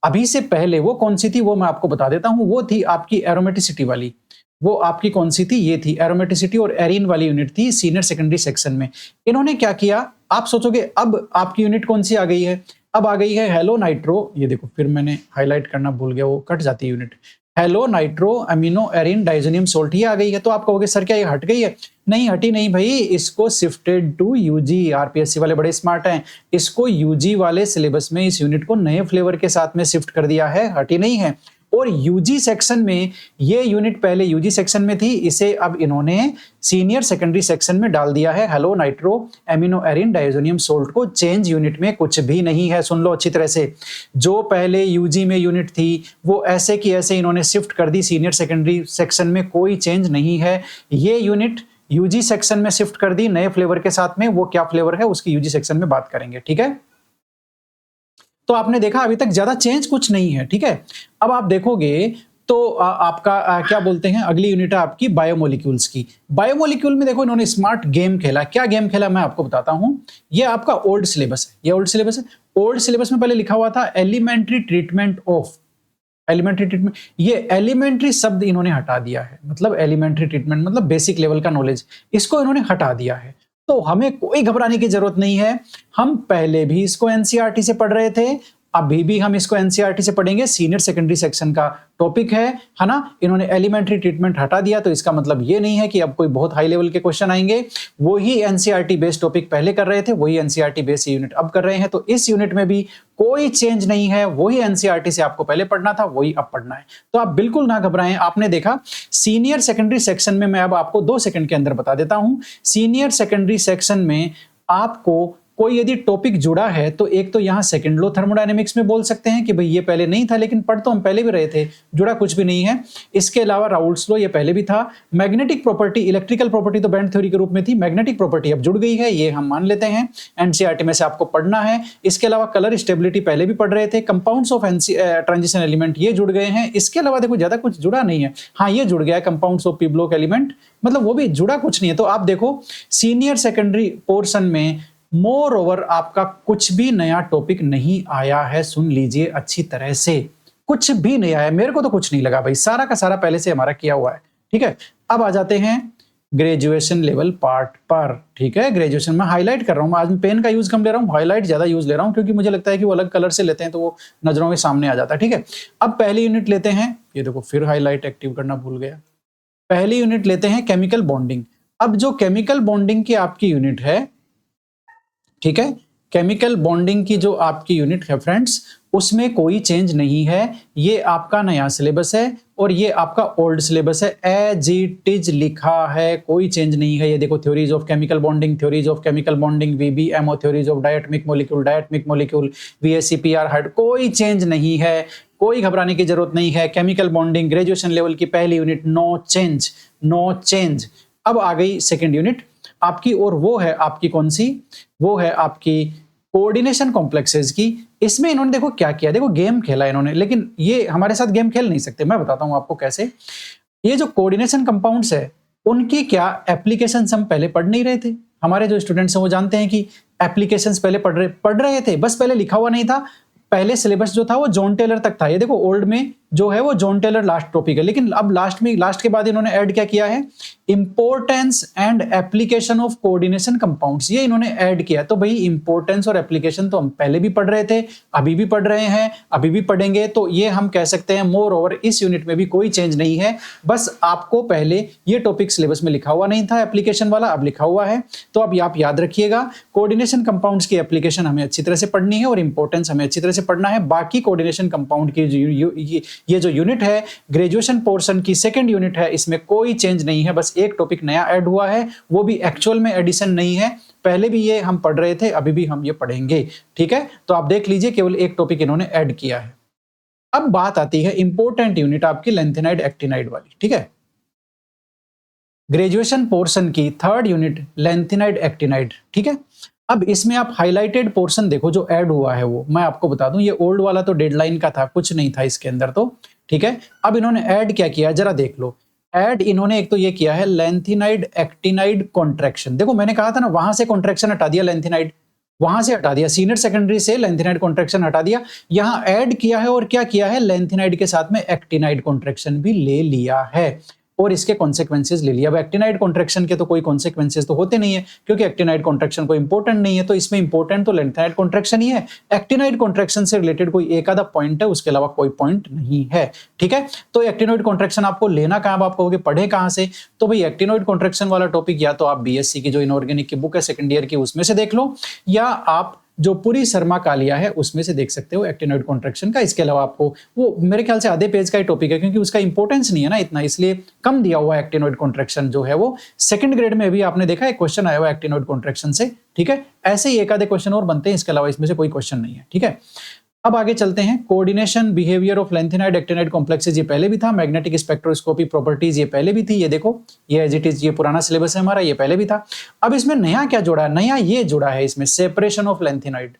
अभी से पहले वो कौन सी थी, वो मैं आपको बता देता हूं। वो थी आपकी एरोमेटिसिटी वाली। वो आपकी कौन सी थी, ये थी एरोमेटिसिटी और एरीन वाली यूनिट थी सीनियर सेकेंडरी सेक्शन में। इन्होंने क्या किया, आप सोचोगे अब आपकी यूनिट कौन सी आ गई है, अब आ गई है हेलो नाइट्रो। ये देखो, फिर मैंने हाईलाइट करना भूल गया, वो कट जाती है unit. Halo nitro amino arene diazonium salt, ये आ गई है। तो आप कहोगे सर क्या ये हट गई है? नहीं हटी नहीं भाई, इसको शिफ्टेड टू यूजी। आरपीएससी वाले बड़े स्मार्ट हैं, इसको यूजी वाले सिलेबस में इस यूनिट को नए फ्लेवर के साथ में शिफ्ट कर दिया है, हटी नहीं है। और यूजी सेक्शन में ये यूनिट पहले यूजी सेक्शन में थी, इसे अब इन्होंने सीनियर सेकेंडरी सेक्शन में डाल दिया है। Halo nitro amino arene diazonium salt को चेंज यूनिट में कुछ भी नहीं है। सुन लो अच्छी तरह से, जो पहले यूजी में यूनिट थी वो ऐसे की ऐसे इन्होंने शिफ्ट कर दी सीनियर सेकेंडरी सेक्शन में, कोई चेंज नहीं है। ये यूनिट यूजी सेक्शन में शिफ्ट कर दी नए फ्लेवर के साथ में। वो क्या फ्लेवर है उसकी यूजी सेक्शन में बात करेंगे, ठीक है। तो आपने देखा अभी तक ज्यादा चेंज कुछ नहीं है, ठीक है। अब आप देखोगे तो आपका क्या बोलते हैं, अगली यूनिट है आपकी बायोमोलिक्यूल्स की। बायोमोलिक्यूल में देखो इन्होंने स्मार्ट गेम खेला। क्या गेम खेला मैं आपको बताता हूं। ये आपका ओल्ड सिलेबस है, ये ओल्ड सिलेबस है। ओल्ड सिलेबस में पहले लिखा हुआ था elementary treatment of, elementary treatment, ये एलिमेंट्री शब्द इन्होंने हटा दिया है। मतलब एलिमेंट्री ट्रीटमेंट मतलब बेसिक लेवल का नॉलेज, इसको इन्होंने हटा दिया है। तो हमें कोई घबराने की जरूरत नहीं है। हम पहले भी इसको एनसीईआरटी से पढ़ रहे थे, अभी भी हम इसको एनसीईआरटी से पढ़ेंगे। सीनियर सेकेंडरी सेक्शन का टॉपिक है ना। इन्होंने एलिमेंट्री ट्रीटमेंट हटा दिया, तो इसका मतलब ये नहीं है कि अब कोई बहुत हाई लेवल के क्वेश्चन आएंगे। वही एनसीईआरटी बेस्ड टॉपिक पहले कर रहे थे, वही एनसीईआरटी बेस्ड यूनिट अब कर रहे हैं। तो इस यूनिट में भी कोई चेंज नहीं है। वही एनसीईआरटी से आपको पहले पढ़ना था, वही अब पढ़ना है। तो आप बिल्कुल ना घबराएं। आपने देखा सीनियर सेकेंडरी सेक्शन में, मैं अब आपको 2 सेकंड के अंदर बता देता हूं। सीनियर सेकेंडरी सेक्शन में आपको कोई यदि टॉपिक जुड़ा है तो एक तो यहां सेकंड लॉ थर्मोडायनेमिक्स में बोल सकते हैं कि भाई ये पहले नहीं था, लेकिन पढ़ तो हम पहले भी रहे थे, जुड़ा कुछ भी नहीं है। इसके अलावा राउल्ट्स लॉ ये पहले भी था। मैग्नेटिक प्रॉपर्टी, इलेक्ट्रिकल प्रॉपर्टी तो बैंड थ्योरी के रूप में थी, मैग्नेटिक प्रॉपर्टी अब जुड़ गई है, ये हम मान लेते हैं। एनसीईआरटी में से आपको पढ़ना है। इसके अलावा कलर स्टेबिलिटी पहले भी पढ़ रहे थे। कंपाउंड्स ऑफ ट्रांजिशन एलिमेंट ये जुड़ गए हैं। इसके अलावा देखो ज्यादा कुछ जुड़ा नहीं है। हाँ ये जुड़ गया है compounds of P block element, मतलब वो भी जुड़ा कुछ नहीं है। तो आप देखो सीनियर सेकेंडरी पोर्शन में मोर ओवर आपका कुछ भी नया टॉपिक नहीं आया है। सुन लीजिए अच्छी तरह से, कुछ भी नहीं आया। मेरे को तो कुछ नहीं लगा भाई, सारा का सारा पहले से हमारा किया हुआ है, ठीक है। अब आ जाते हैं ग्रेजुएशन लेवल पार्ट पर, ठीक है। ग्रेजुएशन में हाईलाइट कर रहा हूं, आज मैं पेन का यूज कम ले रहा हूं, हाईलाइट ज्यादा यूज ले रहा हूं, क्योंकि मुझे लगता है कि वो अलग कलर से लेते हैं तो वो नजरों के सामने आ जाता है, ठीक है। अब पहली यूनिट लेते हैं, ये देखो फिर हाईलाइट एक्टिव करना भूल गया। पहली यूनिट लेते हैं केमिकल बॉन्डिंग। अब जो केमिकल बॉन्डिंग की आपकी यूनिट है, ठीक है, केमिकल बॉन्डिंग की जो आपकी यूनिट है फ्रेंड्स, उसमें कोई चेंज नहीं है। ये आपका नया सिलेबस है और ये आपका ओल्ड सिलेबस है, एज इट इज लिखा है, कोई चेंज नहीं है। ये देखो theories of chemical bonding, theories of chemical bonding, VBMO, theories of diatomic molecule, VSEPR हट, कोई चेंज नहीं है। कोई घबराने की जरूरत नहीं है। केमिकल बॉन्डिंग ग्रेजुएशन लेवल की पहली unit, no change, no change. अब आ गई सेकंड यूनिट आपकी, और वो है आपकी कौन सी, वो है आपकी कोऑर्डिनेशन कॉम्प्लेक्सेस की। इसमें इन्होंने देखो क्या किया, देखो गेम खेला इन्होंने, लेकिन ये हमारे साथ गेम खेल नहीं सकते, मैं बताता हूं आपको कैसे। ये जो कोऑर्डिनेशन कंपाउंड्स है उनकी क्या एप्लीकेशंस हम पहले पढ़ नहीं रहे थे। हमारे जो स्टूडेंट्स हैं वो जानते हैं कि एप्लीकेशंस पहले पढ़ रहे थे, बस पहले लिखा हुआ नहीं था। पहले सिलेबस जो था वो जॉन टेलर तक था। ये देखो ओल्ड में जो है वो जॉन टेलर लास्ट टॉपिक है, लेकिन अब लास्ट के बाद इन्होंने ऐड क्या किया है, importance and application of coordination compounds, ये इन्होंने ऐड किया। तो भाई इंपॉर्टेंस और एप्लीकेशन तो हम पहले भी पढ़ रहे थे, अभी भी पढ़ रहे हैं, अभी भी पढ़ेंगे, तो ये हम कह सकते हैं मोर ओवर इस यूनिट में भी कोई चेंज नहीं है। बस आपको पहले ये टॉपिक सिलेबस में लिखा हुआ नहीं था एप्लीकेशन वाला, अब लिखा हुआ है। तो अब आप याद रखिएगा, कोऑर्डिनेशन कंपाउंड्स की एप्लीकेशन हमें अच्छी तरह से पढ़नी है और इंपॉर्टेंस हमें अच्छी तरह से पढ़ना है। बाकी कोऑर्डिनेशन कंपाउंड की ये जो यूनिट है ग्रेजुएशन पोर्शन की सेकंड यूनिट है, इसमें कोई चेंज नहीं है, बस एक टॉपिक नया ऐड हुआ है, वो भी एक्चुअल में एडिशन नहीं है। पहले भी ये हम पढ़ रहे थे, अभी भी हम ये पढ़ेंगे, ठीक है। तो आप देख लीजिए केवल एक टॉपिक इन्होंने ऐड किया है। अब बात आती है इंपॉर्टेंट यूनिट आपकी लेंथेनाइड एक्टिनाइड वाली, ठीक है। ग्रेजुएशन पोर्शन की थर्ड यूनिट लेंथेनाइड एक्टिनाइड, ठीक है। अब इसमें आप हाइलाइटेड पोर्शन देखो जो ऐड हुआ है, वो मैं आपको बता दूं, ये ओल्ड वाला तो डेडलाइन का था, कुछ नहीं था इसके अंदर तो, ठीक है। अब इन्होंने ऐड क्या किया जरा देख लो। ऐड इन्होंने एक तो ये किया है लेंथेनाइड एक्टिनाइड कॉन्ट्रैक्शन। देखो मैंने कहा था ना, वहां से कॉन्ट्रैक्शन हटा दिया, लेंथेनाइड वहां से हटा दिया, सीनियर सेकेंडरी से लेंथेनाइड कॉन्ट्रैक्शन हटा दिया, यहां ऐड किया है। और क्या किया है, लेंथेनाइड के साथ में एक्टिनाइड कॉन्ट्रैक्शन भी ले लिया है और इसके कॉन्सेक्वेंसेस ले लिया। अब एक्टिनाइड कॉन्ट्रैक्शन के तो कोई कॉन्सेक्वेंसेस तो होते नहीं है, क्योंकि एक्टिनाइड कॉन्ट्रैक्शन कोई इंपॉर्टेंट नहीं है, तो इसमें इंपॉर्टेंट तो लेंथेनाइड कॉन्ट्रैक्शन ही है। एक्टिनाइड कॉन्ट्रैक्शन से रिलेटेड कोई एक आधा पॉइंट है, उसके अलावा कोई पॉइंट नहीं है, ठीक है। तो एक्टिनाइड कॉन्ट्रैक्शन आपको लेना कहां, आप कहोगे पढ़े कहां से, तो भाई एक्टिनाइड कॉन्ट्रैक्शन वाला टॉपिक या तो आप बीएससी की जो इनऑर्गेनिक की बुक है सेकंड ईयर की उसमें से देख लो, या आप जो पूरी शर्मा कालिया है उसमें से देख सकते हो एक्टिनॉइड कॉन्ट्रैक्शन का। इसके अलावा आपको वो मेरे ख्याल से आधे पेज का ही टॉपिक है, क्योंकि उसका इंपॉर्टेंस नहीं है ना इतना, इसलिए कम दिया हुआ है एक्टिनॉइड कॉन्ट्रैक्शन जो है वो। सेकंड ग्रेड में भी आपने देखा एक क्वेश्चन आया हुआ है एक्टिनॉइड कॉन्ट्रैक्शन से, ठीक है। ऐसे ही एक आधे क्वेश्चन और बनते हैं, इसके अलावा इसमें से कोई क्वेश्चन नहीं है, ठीक है। अब आगे चलते हैं, coordination behaviour of lanthanide actinide complexes ये पहले भी था, मैग्नेटिक स्पेक्ट्रोस्कोपी प्रॉपर्टीज ये पहले भी थी, ये देखो ये एज इट इज, ये पुराना सिलेबस है हमारा, ये पहले भी था। अब इसमें नया क्या जुड़ा है, नया ये जुड़ा है इसमें separation of lanthanide.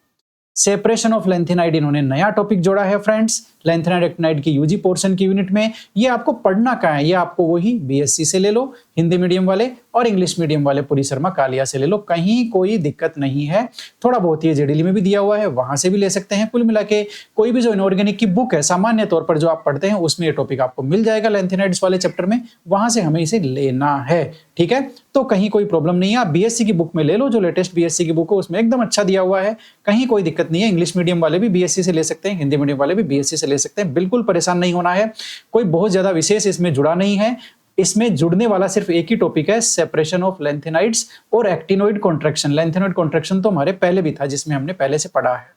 Separation of lanthanide इन्होंने नया टॉपिक जोड़ा है फ्रेंड्स, लेंथेनाइड एक्टिनाइड की यूजी पोर्शन की यूनिट में। ये आपको पढ़ना कहाँ है, ये आपको वही बीएससी से ले लो, हिंदी मीडियम वाले और इंग्लिश मीडियम वाले पूरी शर्मा कालिया से ले लो, कहीं कोई दिक्कत नहीं है। थोड़ा बहुत ये जेडीली में भी दिया हुआ है, वहां से भी ले सकते हैं। कुल मिला के कोई भी जो इनऑर्गेनिक की बुक है सामान्य तौर पर जो आप पढ़ते हैं उसमें ये टॉपिक आपको मिल जाएगा लेंथेनाइड्स वाले चैप्टर में, वहां से हमें इसे लेना है, ठीक है। तो कहीं कोई प्रॉब्लम नहीं है, आप बीएससी की बुक में ले लो, जो लेटेस्ट बीएससी की बुक है उसमें एकदम अच्छा दिया हुआ है, कहीं कोई दिक्कत नहीं है। इंग्लिश मीडियम वाले भी बीएससी से ले सकते हैं, हिंदी मीडियम वाले भी बीएससी से ले सकते हैं, बिल्कुल परेशान नहीं होना है। कोई बहुत ज्यादा विशेष इसमें जुड़ा नहीं है, इसमें जुड़ने वाला सिर्फ एक ही टॉपिक है, सेपरेशन ऑफ लेंथेनाइड्स और एक्टिनॉइड कॉन्ट्रैक्शन। लेंथेनॉइड कॉन्ट्रैक्शन तो हमारे पहले भी था, जिसमें हमने पहले से पढ़ा है,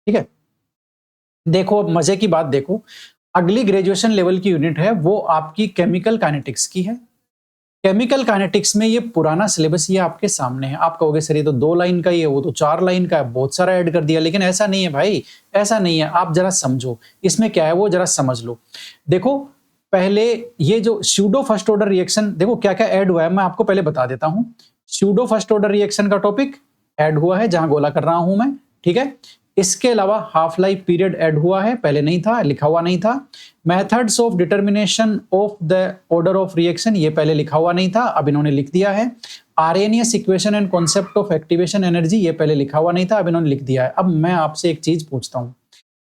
ठीक है। देखो अब मजे की बात देखो, अगली ग्रेजुएशन लेवल की यूनिट है वो आपकी केमिकल काइनेटिक्स की है। केमिकल काइनेटिक्स में ये पुराना सिलेबस ये आपके सामने है। आप कहोगे सर ये तो 2 लाइन का ही है, वो तो 4 लाइन का है, बहुत सारा ऐड कर दिया, लेकिन ऐसा नहीं है भाई, ऐसा नहीं है। आप जरा समझो इसमें क्या है वो जरा समझ लो। देखो पहले ये जो स्यूडो फर्स्ट ऑर्डर रिएक्शन, देखो क्या क्या ऐड हुआ है, मैं आपको पहले बता देता हूं। स्यूडो फर्स्ट ऑर्डर रिएक्शन का टॉपिक ऐड हुआ है, जहां गोला कर रहा हूं मैं, ठीक है। इसके अलावा हाफ लाइफ पीरियड ऐड हुआ है, पहले नहीं था, लिखा हुआ नहीं था। Methods of determination of the order of reaction ये पहले लिखा हुआ नहीं था, अब इन्होंने लिख दिया है। RNS equation and concept of activation energy ये पहले लिखा हुआ नहीं था, अब इन्होंने लिख दिया है। अब मैं आपसे एक चीज पूछता हूं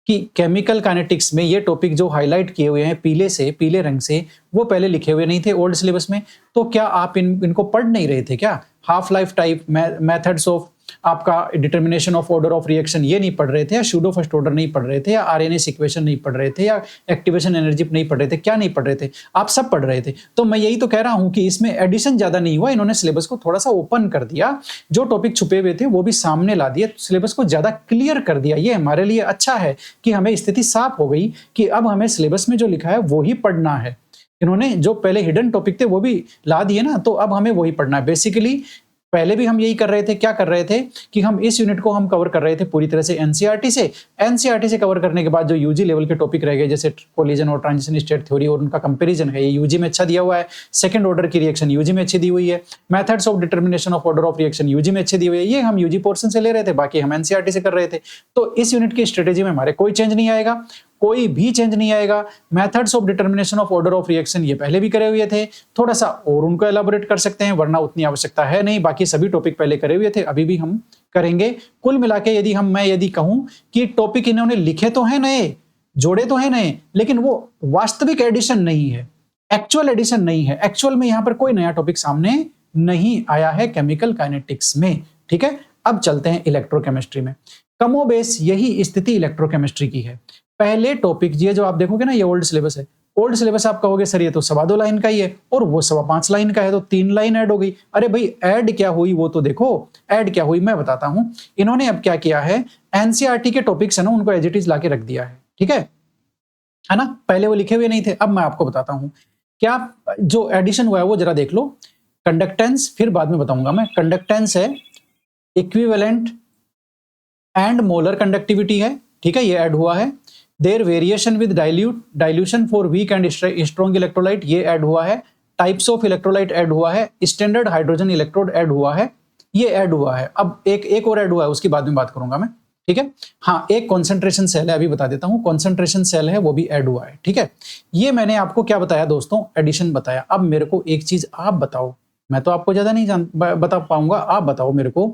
कि केमिकल काइनेटिक्स में ये टॉपिक जो हाईलाइट किए हुए हैं पीले रंग से, वो पहले लिखे हुए नहीं थे ओल्ड सिलेबस में, तो क्या आप इनको पढ़ नहीं रहे थे क्या? Half life type, methods of आपका determination of order of reaction ये नहीं पढ़ रहे थे, या स्यूडो फर्स्ट ऑर्डर नहीं पढ़ रहे थे, या आरएनएस इक्वेशन नहीं पढ़ रहे थे, या एक्टिवेशन एनर्जी नहीं पढ़ रहे थे, क्या नहीं पढ़ रहे थे? आप सब पढ़ रहे थे। तो मैं यही तो कह रहा हूं कि इसमें एडिशन ज्यादा नहीं हुआ, इन्होंने सिलेबस को थोड़ा सा ओपन कर दिया, जो टॉपिक छुपे हुए थे वो भी सामने ला दिए, सिलेबस को ज्यादा क्लियर कर दिया। ये हमारे लिए अच्छा है कि हमें स्थिति साफ हो गई कि अब हमें सिलेबस में जो लिखा है वो ही पढ़ना है। इन्होंने जो पहले हिडन टॉपिक थे वो भी ला दिए ना, तो अब हमें वही पढ़ना है। बेसिकली पहले भी हम यही कर रहे थे, क्या कर रहे थे कि हम इस यूनिट को हम कवर कर रहे थे पूरी तरह से एनसीईआरटी से। एनसीईआरटी से कवर करने के बाद जो यूजी लेवल के टॉपिक रह गए जैसे कोलिजन और ट्रांजिशन स्टेट थ्योरी और उनका कंपैरिजन है, ये यूजी में अच्छा दिया हुआ है। सेकंड ऑर्डर की रिएक्शन यूजी में अच्छी दी हुई है। Methods of determination of order of reaction UG में अच्छी दी हुई है। ये हम यूजी पोर्शन से ले रहे थे, बाकी हम एनसीईआरटी से कर रहे थे। तो इस यूनिट की स्ट्रेटेजी में हमारे कोई चेंज नहीं आएगा, कोई भी चेंज नहीं आएगा। Methods of determination of order of reaction ये पहले भी करे हुए थे, थोड़ा सा और उनको एलाबोरेट कर सकते हैं, वरना उतनी आवश्यकता है नहीं। बाकी सभी टॉपिक पहले करे हुए थे, अभी भी हम करेंगे। कुल मिला के यदि कहूं कि टॉपिक इन्होंने लिखे तो हैं नए, जोड़े तो हैं नए, लेकिन वो वास्तविक एडिशन नहीं है, एक्चुअल एडिशन नहीं है। एक्चुअल में यहां पर कोई नया टॉपिक सामने नहीं आया है केमिकल काइनेटिक्स में। ठीक है, अब चलते हैं इलेक्ट्रोकेमिस्ट्री में। कमोबेश यही स्थिति इलेक्ट्रोकेमिस्ट्री की है। पहले टॉपिक ये जो आप देखोगे ना, ये ओल्ड सिलेबस है। ओल्ड सिलेबस आप कहोगे सर ये तो 2.25 लाइन का ही है और वो 5.25 लाइन का है, तो 3 लाइन ऐड हो गई। अरे भाई ऐड क्या हुई वो तो देखो, ऐड क्या हुई मैं बताता हूं। इन्होंने अब क्या किया है, एनसीईआरटी के टॉपिक्स है ना, उनको एज इट इज लाके रख दिया है। ठीक है ना, पहले वो लिखे हुए नहीं थे। अब मैं आपको बताता हूं क्या जो एडिशन हुआ है वो जरा देख लो। कंडक्टेंस फिर बाद में बताऊंगा मैं। कंडक्टेंस है, इक्विवेलेंट एंड मोलर कंडक्टिविटी है। ठीक है, ये ऐड हुआ है। Their variation with dilution for weak and strong electrolyte, ये ऐड हुआ है। टाइप्स ऑफ इलेक्ट्रोलाइट ऐड हुआ है। स्टैंडर्ड हाइड्रोजन इलेक्ट्रोड ऐड हुआ है, ये ऐड हुआ है। अब एक और ऐड हुआ है, उसकी बाद में बात करूंगा मैं। ठीक है, हाँ एक कॉन्सेंट्रेशन सेल है, अभी बता देता हूं। कॉन्सेंट्रेशन सेल है, वो भी ऐड हुआ है। ठीक है, ये मैंने आपको क्या बताया दोस्तों, एडिशन बताया। अब मेरे को एक चीज आप बताओ, मैं तो आपको ज्यादा नहीं बता पाऊंगा, आप बताओ मेरे को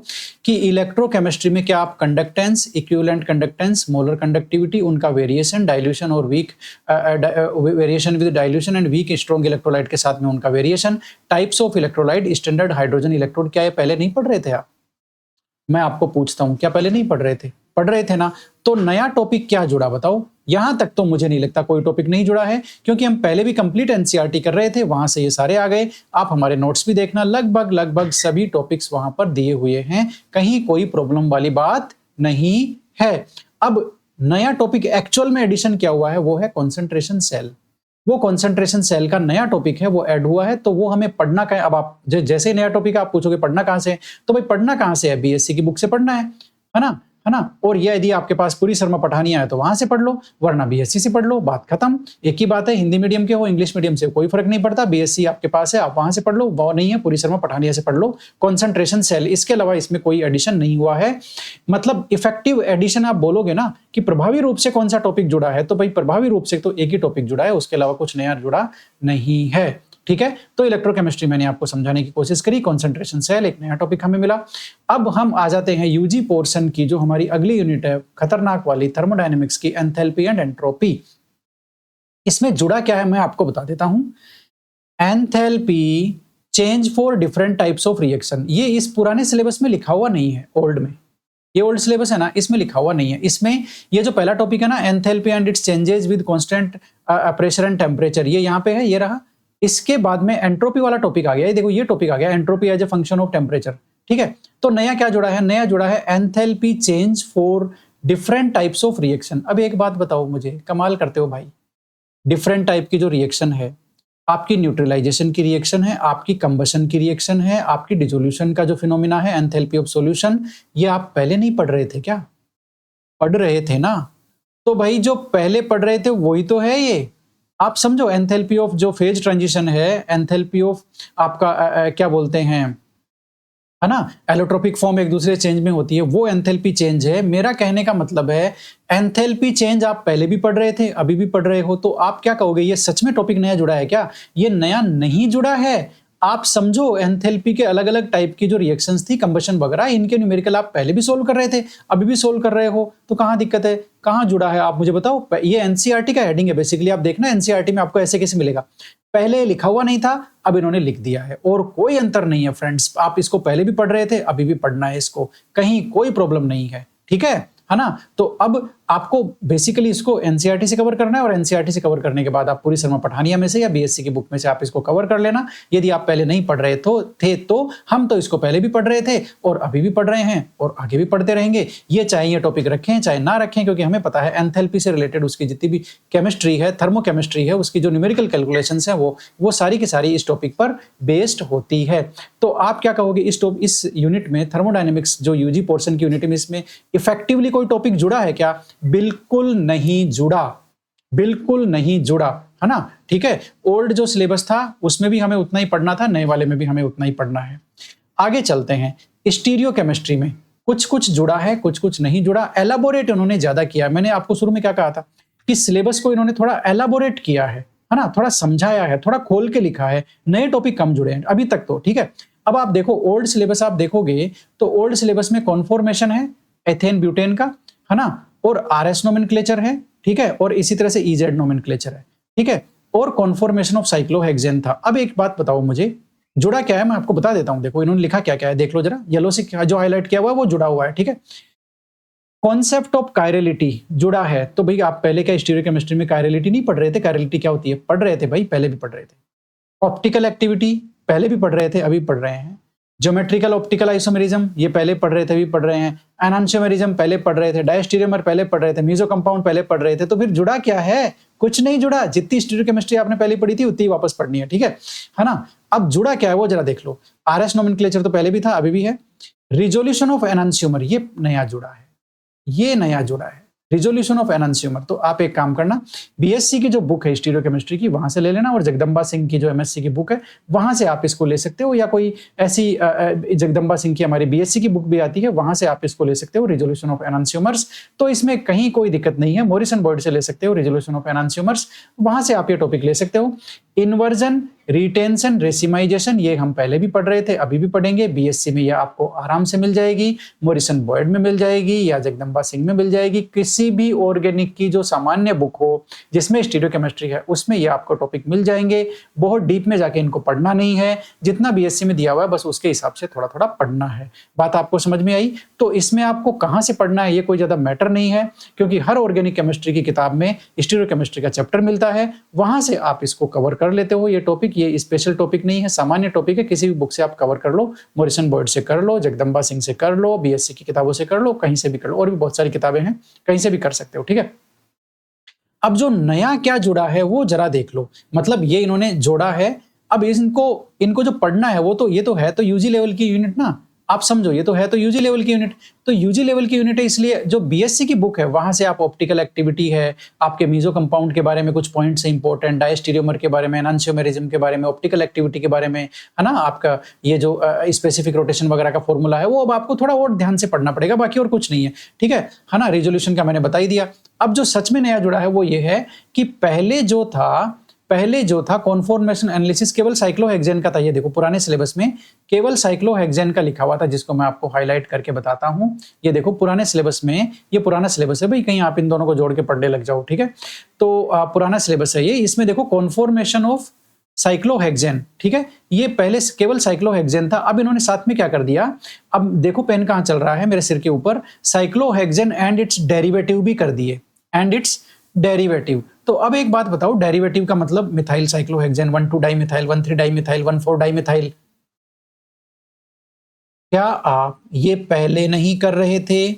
कि इलेक्ट्रोकेमिस्ट्री में क्या आप conductance, equivalent conductance, molar conductivity, उनका वेरिएशन, डाइल्यूशन और weak variation with dilution and weak strong electrolyte के साथ में उनका variation, types of electrolyte, standard hydrogen electrode, क्या ये पहले नहीं पढ़ रहे थे आप? मैं आपको पूछता हूं, क्या पहले नहीं पढ़ रहे थे? पढ़ रहे थे ना। तो नया टॉपिक क्या जुड़ा बताओ? यहां तक तो मुझे नहीं लगता कोई टॉपिक नहीं जुड़ा है, क्योंकि हम पहले भी कंप्लीट एनसीईआरटी कर रहे थे, वहां से ये सारे आ गए। आप हमारे नोट्स भी देखना, लगभग सभी टॉपिक्स वहां पर दिए हुए हैं, कहीं कोई प्रॉब्लम वाली बात नहीं है। अब नया टॉपिक एक्चुअल में एडिशन क्या हुआ है, वो है कॉन्सेंट्रेशन सेल। वो कॉन्सेंट्रेशन सेल का नया टॉपिक है, वो ऐड हुआ है। तो वो हमें पढ़ना क्या है? अब आप जैसे नया टॉपिक आप पूछोगे पढ़ना कहां से है, तो भाई पढ़ना कहां से है? बीएससी की बुक से पढ़ना है ना, है ना। और ये यदि आपके पास पूरी शर्मा पठानिया है तो वहां से पढ़ लो, वरना बीएससी से पढ़ लो, बात खत्म। एक ही बात है, हिंदी मीडियम के हो इंग्लिश मीडियम से कोई फर्क नहीं पड़ता। बीएससी आपके पास है, आप वहां से पढ़ लो, वो नहीं है पूरी शर्मा पठानिया से पढ़ लो कॉन्सेंट्रेशन सेल। इसके अलावा इसमें कोई एडिशन नहीं हुआ है। मतलब इफेक्टिव एडिशन आप बोलोगे ना कि प्रभावी रूप से कौन सा टॉपिक जुड़ा है, तो भाई प्रभावी रूप से तो एक ही टॉपिक जुड़ा है, उसके अलावा कुछ नया जुड़ा नहीं है। ठीक है, तो इलेक्ट्रोकेमिस्ट्री मैंने आपको समझाने की कोशिश करी, कॉन्सेंट्रेशन सेल एक नया टॉपिक हमें मिला। अब हम आ जाते हैं यूजी पोर्शन की, जो हमारी अगली यूनिट है खतरनाक वाली, थर्मोडायनेमिक्स की, एंथैल्पी एंड एंट्रोपी। इसमें जुड़ा क्या है मैं आपको बता देता हूं। Enthalpy change for different types of reaction, ये इस पुराने सिलेबस में लिखा हुआ नहीं है, ओल्ड में। ये ओल्ड सिलेबस है ना, इसमें लिखा हुआ नहीं है। इसमें ये जो पहला टॉपिक है ना, enthalpy and it's changes with constant pressure and temperature, ये यहाँ पे है, ये रहा। इसके बाद में एंट्रोपी वाला टॉपिक आ गया, ये देखो ये टॉपिक आ गया, entropy as a function of temperature. ठीक है, तो नया क्या जुड़ा है? नया जुड़ा है enthalpy change for different types of reaction. अब एक बात बताओ मुझे, कमाल करते हो भाई, डिफरेंट टाइप की जो रिएक्शन है, आपकी न्यूट्रलाइजेशन की रिएक्शन है, आपकी कंबशन की रिएक्शन है, आपकी डिसोल्यूशन का जो फिनोमिना है, एंथैल्पी ऑफ सॉल्यूशन, ये आप पहले नहीं पढ़ रहे थे क्या? पढ़ रहे थे ना। तो भाई जो पहले पढ़ रहे थे वही तो है ये। आप समझो, एंथैल्पी ऑफ जो फेज ट्रांजिशन है, एंथैल्पी ऑफ आपका क्या बोलते हैं, है ना, एलोट्रोपिक फॉर्म एक दूसरे चेंज में होती है, वो एंथैल्पी चेंज है। मेरा कहने का मतलब है एंथैल्पी चेंज आप पहले भी पढ़ रहे थे, अभी भी पढ़ रहे हो, तो आप क्या कहोगे, ये सच में टॉपिक नया जुड़ा है क्या? ये नया नहीं जुड़ा है। आप समझो, एंथैल्पी के अलग अलग टाइप की जो रिएक्शंस थी, कंबशन वगैरह, इनके न्यूमेरिकल आप पहले भी सोल्व कर रहे थे, अभी भी सोल्व कर रहे हो, तो कहां दिक्कत है, कहां जुड़ा है, आप मुझे बताओ। ये एनसीईआरटी का हेडिंग है बेसिकली, आप देखना एनसीईआरटी में आपको ऐसे कैसे मिलेगा, पहले लिखा हुआ नहीं था, अब इन्होंने लिख दिया है, और कोई अंतर नहीं है फ्रेंड्स। आप इसको पहले भी पढ़ रहे थे, अभी भी पढ़ना है इसको, कहीं कोई प्रॉब्लम नहीं है। ठीक है ना। तो अब आपको बेसिकली इसको एनसीईआरटी से कवर करना है, और एनसीईआरटी से कवर करने के बाद आप पूरी शर्मा पठानिया में से या बीएससी की बुक में से आप इसको कवर कर लेना। यदि आप पहले नहीं पढ़ रहे थे तो हम तो इसको पहले भी पढ़ रहे थे और अभी भी पढ़ रहे हैं और आगे भी पढ़ते रहेंगे। ये चाहे ये टॉपिक रखें चाहे ना रखें, क्योंकि हमें पता है एंथैल्पी से रिलेटेड उसकी जितनी भी केमिस्ट्री है, थर्मोकेमिस्ट्री है, उसकी जो न्यूमेरिकल कैलकुलेशंस है वो सारी की सारी इस टॉपिक पर बेस्ड होती है। तो आप क्या कहोगे इस यूनिट में थर्मोडायनेमिक्स जो यूजी पोर्शन की यूनिट में इसमें इफेक्टिवली कोई टॉपिक जुड़ा है क्या? बिल्कुल नहीं जुड़ा, बिल्कुल नहीं जुड़ा, है ना? ठीक है, ओल्ड जो सिलेबस था उसमें भी हमें उतना ही पढ़ना था, नए वाले में भी हमें उतना ही पढ़ना है। आगे चलते हैं, स्टीरियो केमिस्ट्री में कुछ कुछ जुड़ा है, कुछ कुछ नहीं जुड़ा। एलाबोरेट उन्होंने ज्यादा किया। मैंने आपको शुरू में क्या कहा था कि सिलेबस को इन्होंने थोड़ा एलाबोरेट किया है ना, थोड़ा समझाया है, थोड़ा खोल के लिखा है, नए टॉपिक कम जुड़े हैं अभी तक तो, ठीक है। अब आप देखो ओल्ड सिलेबस आप देखोगे तो ओल्ड सिलेबस में कॉन्फॉर्मेशन है एथेन ब्यूटेन का, है ना, और आरएस नोमेनक्लेचर है, ठीक है, और इसी तरह से इजेड नोमेनक्लेचर है, ठीक है, और कॉन्फॉर्मेशन ऑफ साइक्लोहेक्सेन था। अब एक बात बताओ मुझे, जुड़ा क्या है? मैं आपको बता देता हूं, देखो इन्होंने लिखा क्या क्या है, देख लो जरा, येलो से जो हाईलाइट किया हुआ है वो जुड़ा हुआ है, ठीक है। कॉन्सेप्ट ऑफ कायरलिटी जुड़ा है, तो भाई आप पहले क्या स्टीरियो केमिस्ट्री में कायरलिटी नहीं पढ़ रहे थे? कायरलिटी क्या होती है? पढ़ रहे थे भाई, पहले भी पढ़ रहे थे। ऑप्टिकल एक्टिविटी पहले भी पढ़ रहे थे, अभी पढ़ रहे हैं। ज्योमेट्रिकल ऑप्टिकल आइसोमेरिज्म ये पहले पढ़ रहे थे, अभी पढ़ रहे हैं। एनान्शियोमेरिज्म पहले पढ़ रहे थे, डायस्टीरियोमर पहले पढ़ रहे थे, मीजो कंपाउंड पहले पढ़ रहे थे। तो फिर जुड़ा क्या है? कुछ नहीं जुड़ा। जितनी स्टीरियो केमिस्ट्री आपने पहले पढ़ी थी उतनी वापस पढ़नी है, ठीक है ना। अब जुड़ा क्या है वो जरा देख लो। आरएस नोमेनक्लेचर तो पहले भी था, अभी भी है। रिजोल्यूशन ऑफ एनान्शियोमर ये नया जुड़ा है, ये नया जुड़ा है, रिजोल्यूशन ऑफ एनान्शियोमर। तो आप एक काम करना, बीएससी की जो बुक है स्टीरियो केमिस्ट्री की वहां से ले लेना, और जगदम्बा सिंह की जो एमएससी की बुक है वहां से आप इसको ले सकते हो, या कोई ऐसी जगदम्बा सिंह की हमारी बीएससी की बुक भी आती है, वहां से आप इसको ले सकते हो, रिजोल्यूशन ऑफ एनान्शियोमर्स। तो इसमें कहीं कोई दिक्कत नहीं है, मॉरिसन बॉयड से ले सकते हो रिजोल्यूशन ऑफ एनान्शियोमर्स, वहां से आप ये टॉपिक ले सकते हो। इन्वर्जन, रिटेंशन, रेसिमाइजेशन ये हम पहले भी पढ़ रहे थे, अभी भी पढ़ेंगे। बीएससी में ये आपको आराम से मिल जाएगी, मॉरिसन बॉयड में मिल जाएगी, या जगदम्बा सिंह में मिल जाएगी। किसी भी ऑर्गेनिक की जो सामान्य बुक हो जिसमें स्टीरियो केमिस्ट्री है उसमें ये आपको टॉपिक मिल जाएंगे। बहुत डीप में जाके इनको पढ़ना नहीं है, जितना बीएससी में दिया हुआ है बस उसके हिसाब से थोड़ा थोड़ा पढ़ना है। बात आपको समझ में आई? तो इसमें आपको कहां से पढ़ना है ये कोई ज्यादा मैटर नहीं है, क्योंकि हर ऑर्गेनिक केमिस्ट्री की किताब में स्टीरियो केमिस्ट्री का चैप्टर मिलता है, वहां से आप इसको कवर कर लेते हो। ये टॉपिक ये स्पेशल टॉपिक नहीं है, सामान्य टॉपिक है, किसी भी बुक से आप कवर कर लो, मॉरिसन बॉयड से कर लो, जगदम्बा सिंह से कर लो, बीएससी की किताबों से कर लो, कहीं से भी कर लो, और भी बहुत सारी किताबें हैं, कहीं से भी कर सकते हो, ठीक है। अब जो नया क्या जुड़ा है वो जरा देख लो, मतलब ये इन्होंने जोड़ा है। अब इनको जो पढ़ना है वो तो ये तो है तो यूजी लेवल की यूनिट ना, आप समझो, ये तो है तो यूजी लेवल की यूनिट, तो यूजी लेवल की यूनिट है, इसलिए जो बीएससी की बुक है वहां से आप ऑप्टिकल एक्टिविटी है, आपके मीजो कंपाउंड के बारे में कुछ पॉइंट्स है इंपॉर्टेंट, डायस्टीरियोमर के बारे में, एनान्शियोमेरिज्म के बारे में, ऑप्टिकल एक्टिविटी के बारे में, है ना, आपका ये जो स्पेसिफिक रोटेशन वगैरह का फॉर्मूला है वो अब आपको थोड़ा और ध्यान से पढ़ना पड़ेगा, बाकी और कुछ नहीं है, ठीक है ना। रिजोल्यूशन का मैंने बता ही दिया। अब जो सच में नया जुड़ा है वो ये है कि पहले जो था कॉन्फॉर्मेशन एनालिसिस केवल साइक्लोहेक्सेन का था। ये देखो पुराने सिलेबस में केवल साइक्लोहेक्सेन का लिखा हुआ था, जिसको मैं आपको हाईलाइट करके बताता हूं। ये देखो पुराने सिलेबस में, ये पुराना सिलेबस है भाई, कहीं आप इन दोनों को जोड़ के पढ़ने लग जाओ, ठीक है। तो पुराना सिलेबस है ये, इसमें देखो कॉन्फॉर्मेशन ऑफ साइक्लोहेक्सेन, ठीक है, ये पहले केवल साइक्लोहेक्सेन था। अब इन्होंने साथ में क्या कर दिया, अब देखो पेन कहां चल रहा है मेरे सिर के ऊपर, साइक्लोहेक्सेन एंड इट्स डेरिवेटिव भी कर दिए, एंड इट्स डेरिवेटिव। तो अब एक बात बताओ, डेरिवेटिव का मतलब methyl cyclohexane 1,2 dimethyl, 1,3 dimethyl, 1,4 dimethyl. क्या आप ये पहले नहीं कर रहे थे?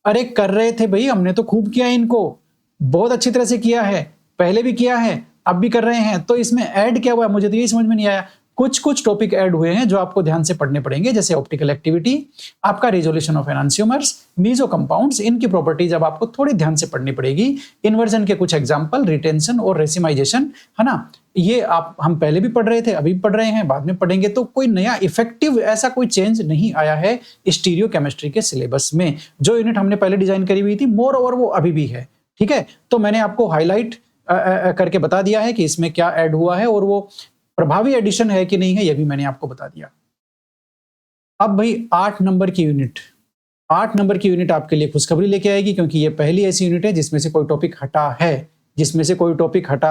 अरे कर रहे थे भाई, हमने तो खूब किया इनको, बहुत अच्छी तरह से किया है, पहले भी किया है, अब भी कर रहे हैं। तो इसमें ऐड क्या हुआ है मुझे तो यही समझ में नहीं आया। कुछ कुछ टॉपिक ऐड हुए हैं जो आपको ध्यान से पढ़ने पड़ेंगे, जैसे ऑप्टिकल एक्टिविटी, आपका रिजोल्यूशन ऑफ एनान्शियोमर्स, मीजो कंपाउंड्स, इनकी प्रॉपर्टीज अब आपको थोड़ी ध्यान से पढ़नी पड़ेगी। इन्वर्जन के कुछ एग्जांपल, रिटेंशन और रेसिमाइजेशन, है ना, ये हम पहले भी पढ़ रहे थे, अभी पढ़ रहे हैं, बाद में पढ़ेंगे। तो कोई नया इफेक्टिव ऐसा कोई चेंज नहीं आया है स्टीरियो केमिस्ट्री के सिलेबस में। जो यूनिट हमने पहले डिजाइन करी हुई थी मोर ओवर वो अभी भी है, ठीक है। तो मैंने आपको हाईलाइट करके बता दिया है कि इसमें क्या ऐड हुआ है, और वो प्रभावी एडिशन है कि नहीं है, यह भी मैंने आपको बता दिया। अब भाई 8 नंबर की यूनिट, 8 नंबर की यूनिट आपके लिए खुशखबरी लेके आएगी, क्योंकि ये पहली ऐसी यूनिट है जिसमें से कोई टॉपिक हटा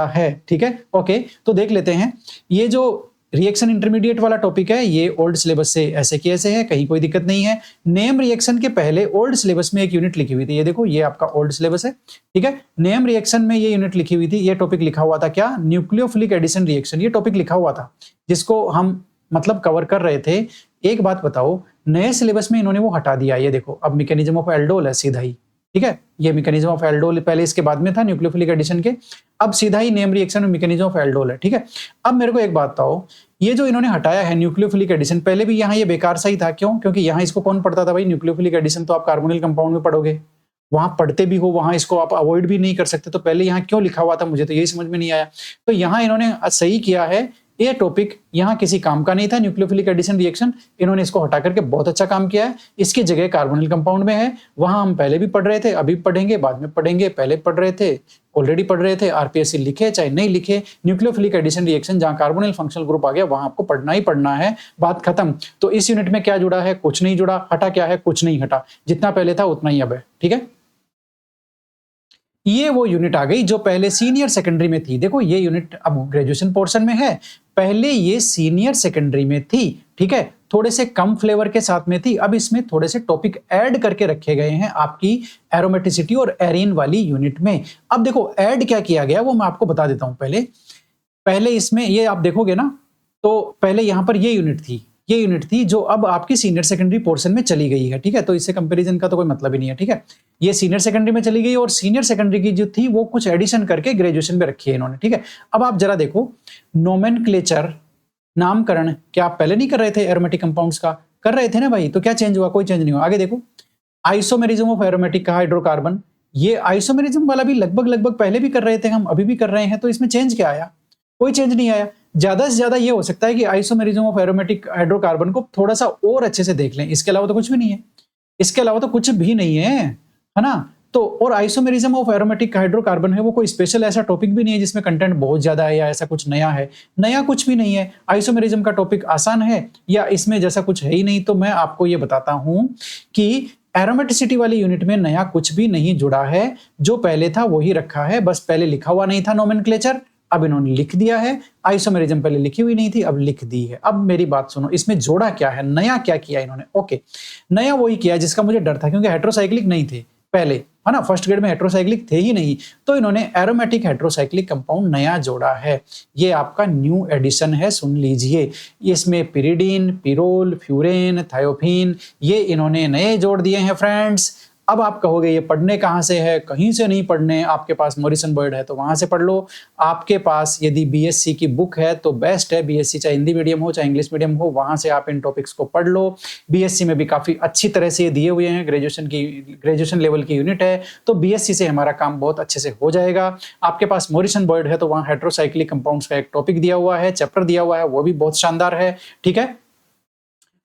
है, ठीक है। ओके, तो देख लेते हैं। ये जो रिएक्शन इंटरमीडिएट वाला टॉपिक है ये ओल्ड सिलेबस से ऐसे की ऐसे है, कहीं कोई दिक्कत नहीं है। नेम रिएक्शन के पहले ओल्ड सिलेबस में एक यूनिट लिखी हुई थी, ये देखो, ये आपका ओल्ड सिलेबस है, ठीक है। नेम रिएक्शन में ये यूनिट लिखी हुई थी, ये टॉपिक लिखा हुआ था क्या, न्यूक्लियोफिलिक एडिशन रिएक्शन, ये टॉपिक लिखा हुआ था जिसको हम मतलब कवर कर रहे थे। एक बात बताओ, नए सिलेबस में इन्होंने वो हटा दिया, ये देखो अब मैकेनिज्म ऑफ एल्डोल है सीधा ही, ठीक है, ये मैकेनिज्म ऑफ एल्डोल पहले इसके बाद में था न्यूक्लियोफिलिक एडिशन के, अब सीधा ही नेम रिएक्शन में मैकेनिज्म ऑफ एल्डोल है। ठीक है, अब मेरे को एक बात बताओ, ये जो इन्होंने हटाया है न्यूक्लियोफिलिक एडिशन, पहले भी यहाँ ये बेकार सा ही था, क्यों? क्योंकि यहाँ इसको कौन पढ़ता था भाई? न्यूक्लियोफिलिक एडिशन तो आप कार्बोनिल कंपाउंड में पढ़ोगे, वहां पढ़ते भी हो, वहां इसको आप अवॉइड भी नहीं कर सकते, तो पहले यहाँ क्यों लिखा हुआ था? मुझे तो यही समझ में नहीं आया। तो यहाँ इन्होंने सही किया है, ये टॉपिक यहाँ किसी काम का नहीं था, न्यूक्लियोफिलिक एडिशन रिएक्शन, इन्होंने इसको हटा करके बहुत अच्छा काम किया है। इसकी जगह कार्बोनिल कंपाउंड में है, वहां हम पहले भी पढ़ रहे थे, अभी पढ़ेंगे, बाद में पढ़ेंगे, पहले पढ़ रहे थे, ऑलरेडी पढ़ रहे थे, आरपीएससी लिखे चाहे नहीं लिखे, न्यूक्लियोफिलिक एडिशन रिएक्शन जहां कार्बोनिल फंक्शनल ग्रुप आ गया वहां आपको पढ़ना ही पढ़ना है, बात खत्म। तो इस यूनिट में क्या जुड़ा है? कुछ नहीं जुड़ा। हटा क्या है? कुछ नहीं हटा, जितना पहले था उतना ही अब है। ठीक है, ये वो यूनिट आ गई जो पहले सीनियर सेकेंडरी में थी। देखो ये यूनिट अब ग्रेजुएशन पोर्शन में है, पहले ये सीनियर सेकेंडरी में थी। ठीक है, थोड़े से कम फ्लेवर के साथ में थी, अब इसमें थोड़े से टॉपिक ऐड करके रखे गए हैं आपकी एरोमेटिसिटी और एरीन वाली यूनिट में। अब देखो ऐड क्या किया गया वो मैं आपको बता देता हूं। पहले इसमें ये आप देखोगे ना, तो पहले यहां पर ये यूनिट थी जो अब आपकी सीनियर सेकेंडरी पोर्शन में चली गई है। ठीक है, तो इससे कंपैरिजन का तो कोई मतलब ही नहीं है। ठीक है, ये सीनियर सेकेंडरी में चली गई और सीनियर सेकेंडरी की जो थी वो कुछ एडिशन करके ग्रेजुएशन में रखी है इन्होंने। ठीक है, अब आप जरा देखो, नोमेनक्लेचर नामकरण क्या आप पहले नहीं कर रहे थे एरोमेटिक कंपाउंड्स का? कर रहे थे ना भाई, तो क्या चेंज हुआ? कोई चेंज नहीं हुआ। आगे देखो, आइसोमेरिज्म ऑफ एरोमेटिक का हाइड्रोकार्बन, ये आइसोमेरिज्म वाला भी लगभग पहले भी कर रहे थे हम, अभी भी कर रहे हैं, तो इसमें चेंज क्या आया? कोई चेंज नहीं आया। ज्यादा से ज्यादा ये हो सकता है कि आइसोमेरिज्म ऑफ एरोमेटिक हाइड्रोकार्बन को थोड़ा सा और अच्छे से देख लें, इसके अलावा तो कुछ भी नहीं है, इसके अलावा तो कुछ भी नहीं है ना? तो और आइसोमेरिज्म ऑफ एरोमेटिक हाइड्रोकार्बन है वो कोई स्पेशल ऐसा टॉपिक भी नहीं है जिसमें कंटेंट बहुत ज्यादा है या ऐसा कुछ नया है, नया कुछ भी नहीं है। आइसोमेरिज्म का टॉपिक आसान है या इसमें जैसा कुछ है ही नहीं। तो मैं आपको ये बताता हूं कि एरोमेटिसिटी वाली यूनिट में नया कुछ भी नहीं जुड़ा है, जो पहले था वही रखा है, बस पहले लिखा हुआ नहीं था नोमेनक्लेचर, अब इन्होंने लिख दिया है। आइसोमेरिज्म पहले लिखी हुई नहीं थी, अब लिख दी है। अब मेरी बात सुनो, इसमें जोड़ा क्या है, नया क्या किया इन्होंने? ओके, नया वही किया जिसका मुझे डर था, क्योंकि हेट्रोसाइक्लिक नहीं थे पहले, है ना, फर्स्ट ग्रेड में हेट्रोसाइक्लिक थे ही नहीं, तो इन्होंने एरोमेटिक हेट्रोसाइक्लिक कंपाउंड नया जोड़ा है। ये आपका न्यू एडिशन है, सुन लीजिए। इसमें पिरिडीन, पिरोल, फ्यूरेन, थायोफीन ये इन्होंने नए जोड़ दिए हैं फ्रेंड्स। अब आप कहोगे ये पढ़ने कहाँ से है? कहीं से नहीं पढ़ने, आपके पास मॉरिसन बर्ड है तो वहां से पढ़ लो। आपके पास यदि बीएससी की बुक है तो बेस्ट है, बीएससी चाहे हिंदी मीडियम हो चाहे इंग्लिश मीडियम हो, वहां से आप इन टॉपिक्स को पढ़ लो। बीएससी में भी काफी अच्छी तरह से ये दिए हुए हैं, ग्रेजुएशन लेवल की यूनिट है, तो बीएससी से हमारा काम बहुत अच्छे से हो जाएगा। आपके पास मॉरिसन बर्ड है तो वहाँ हेट्रोसाइक्लिक कंपाउंड्स का एक टॉपिक दिया हुआ है, चैप्टर दिया हुआ है, वो भी बहुत शानदार है। ठीक है,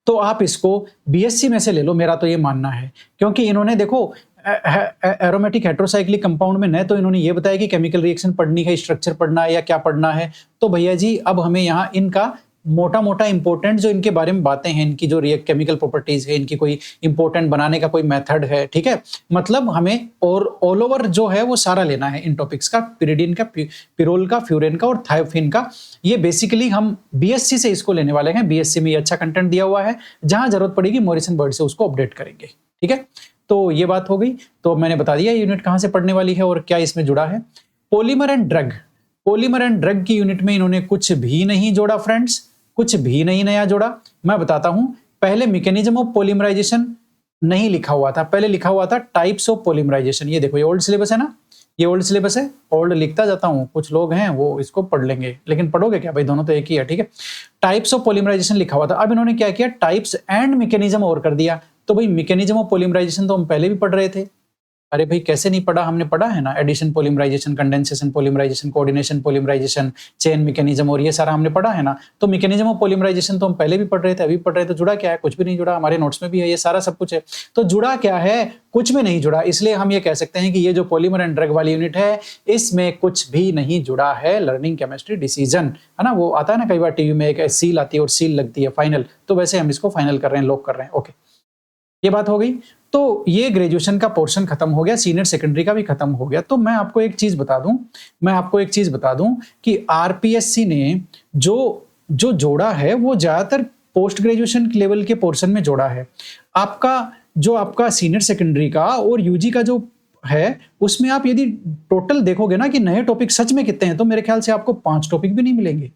तो आप इसको बीएससी में से ले लो, मेरा तो ये मानना है, क्योंकि इन्होंने देखो एरोमेटिक हेट्रोसाइक्लिक कंपाउंड में न तो इन्होंने ये बताया कि केमिकल रिएक्शन पढ़नी है, स्ट्रक्चर पढ़ना है या क्या पढ़ना है, तो भैया जी अब हमें यहाँ इनका मोटा इंपॉर्टेंट जो इनके बारे में बातें हैं, इनकी जो केमिकल प्रॉपर्टीज है, इनकी कोई इंपॉर्टेंट बनाने का कोई मेथड है, ठीक है, मतलब हमें और ऑल ओवर जो है वो सारा लेना है इन टॉपिक्स का, पिरिडीन का, पिरोल का, फ्यूरेन का और थायोफिन का। ये बेसिकली हम बीएससी से इसको लेने वाले हैं। बीएससी में ये अच्छा कंटेंट दिया हुआ है, जहां जरूरत पड़ेगी मॉरिसन बर्ड से उसको अपडेट करेंगे। ठीक है, तो ये बात हो गई। तो मैंने बता दिया यूनिट कहां से पढ़ने वाली है और क्या इसमें जुड़ा है। पॉलीमर एंड ड्रग की यूनिट में इन्होंने कुछ भी नहीं जोड़ा फ्रेंड्स, कुछ भी नहीं नया जोड़ा। मैं बताता हूं, पहले मैकेनिज्म ऑफ पॉलीमराइजेशन नहीं लिखा हुआ था, पहले लिखा हुआ था टाइप्स ऑफ पॉलीमराइजेशन। ये देखो, ये ओल्ड सिलेबस है ना, ये ओल्ड सिलेबस है, ओल्ड लिखता जाता हूं, कुछ लोग हैं वो इसको पढ़ लेंगे, लेकिन पढ़ोगे क्या भाई, दोनों तो एक ही है। ठीक है, टाइप्स ऑफ पॉलीमराइजेशन लिखा हुआ था, अब इन्होंने क्या किया, टाइप्स एंड मैकेनिज्म और कर दिया। तो भाई मैकेनिज्म ऑफ पॉलीमराइजेशन तो हम पहले भी पढ़ रहे थे। अरे भाई कैसे नहीं पढ़ा, हमने पढ़ा है ना, addition polymerisation, condensation polymerisation, coordination polymerisation, chain mechanism, और ये सारा हमने पढ़ा है ना। तो मैकेनिज्म ऑफ पॉलीमराइजेशन तो हम पहले भी पढ़ रहे थे, अभी पढ़ रहे थे। जुड़ा क्या है? कुछ भी नहीं जुड़ा, हमारे नोट्स में भी है, ये सारा सब कुछ है। तो जुड़ा क्या है? कुछ भी नहीं जुड़ा। इसलिए हम ये कह सकते हैं कि ये जो पॉलीमर एंड ड्रग वाली यूनिट है, इसमें कुछ भी नहीं जुड़ा है। लर्निंग केमिस्ट्री डिसीजन है ना, वो आता है ना कई बार टीवी में, एक सील आती है और सील लगती है फाइनल, तो वैसे हम इसको फाइनल कर रहे हैं, लॉक कर रहे हैं। ओके, ये बात हो गई। तो ये ग्रेजुएशन का पोर्शन खत्म हो गया, सीनियर सेकेंडरी का भी खत्म हो गया। तो मैं आपको एक चीज बता दूं कि आरपीएससी ने जो जोड़ा है वो ज्यादातर पोस्ट ग्रेजुएशन लेवल के पोर्शन में जोड़ा है। आपका सीनियर सेकेंडरी का और यूजी का जो है, उसमें आप यदि टोटल देखोगे ना कि नए टॉपिक सच में कितने हैं, तो मेरे ख्याल से आपको 5 टॉपिक भी नहीं मिलेंगे,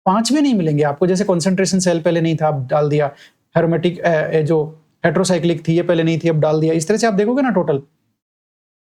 5 भी नहीं मिलेंगे आपको। जैसे कॉन्सेंट्रेशन सेल पहले नहीं था, अब डाल दिया, हेरोमेटिक जो हेट्रोसाइक्लिक थी ये पहले नहीं थी, अब डाल दिया। इस तरह से आप देखोगे ना टोटल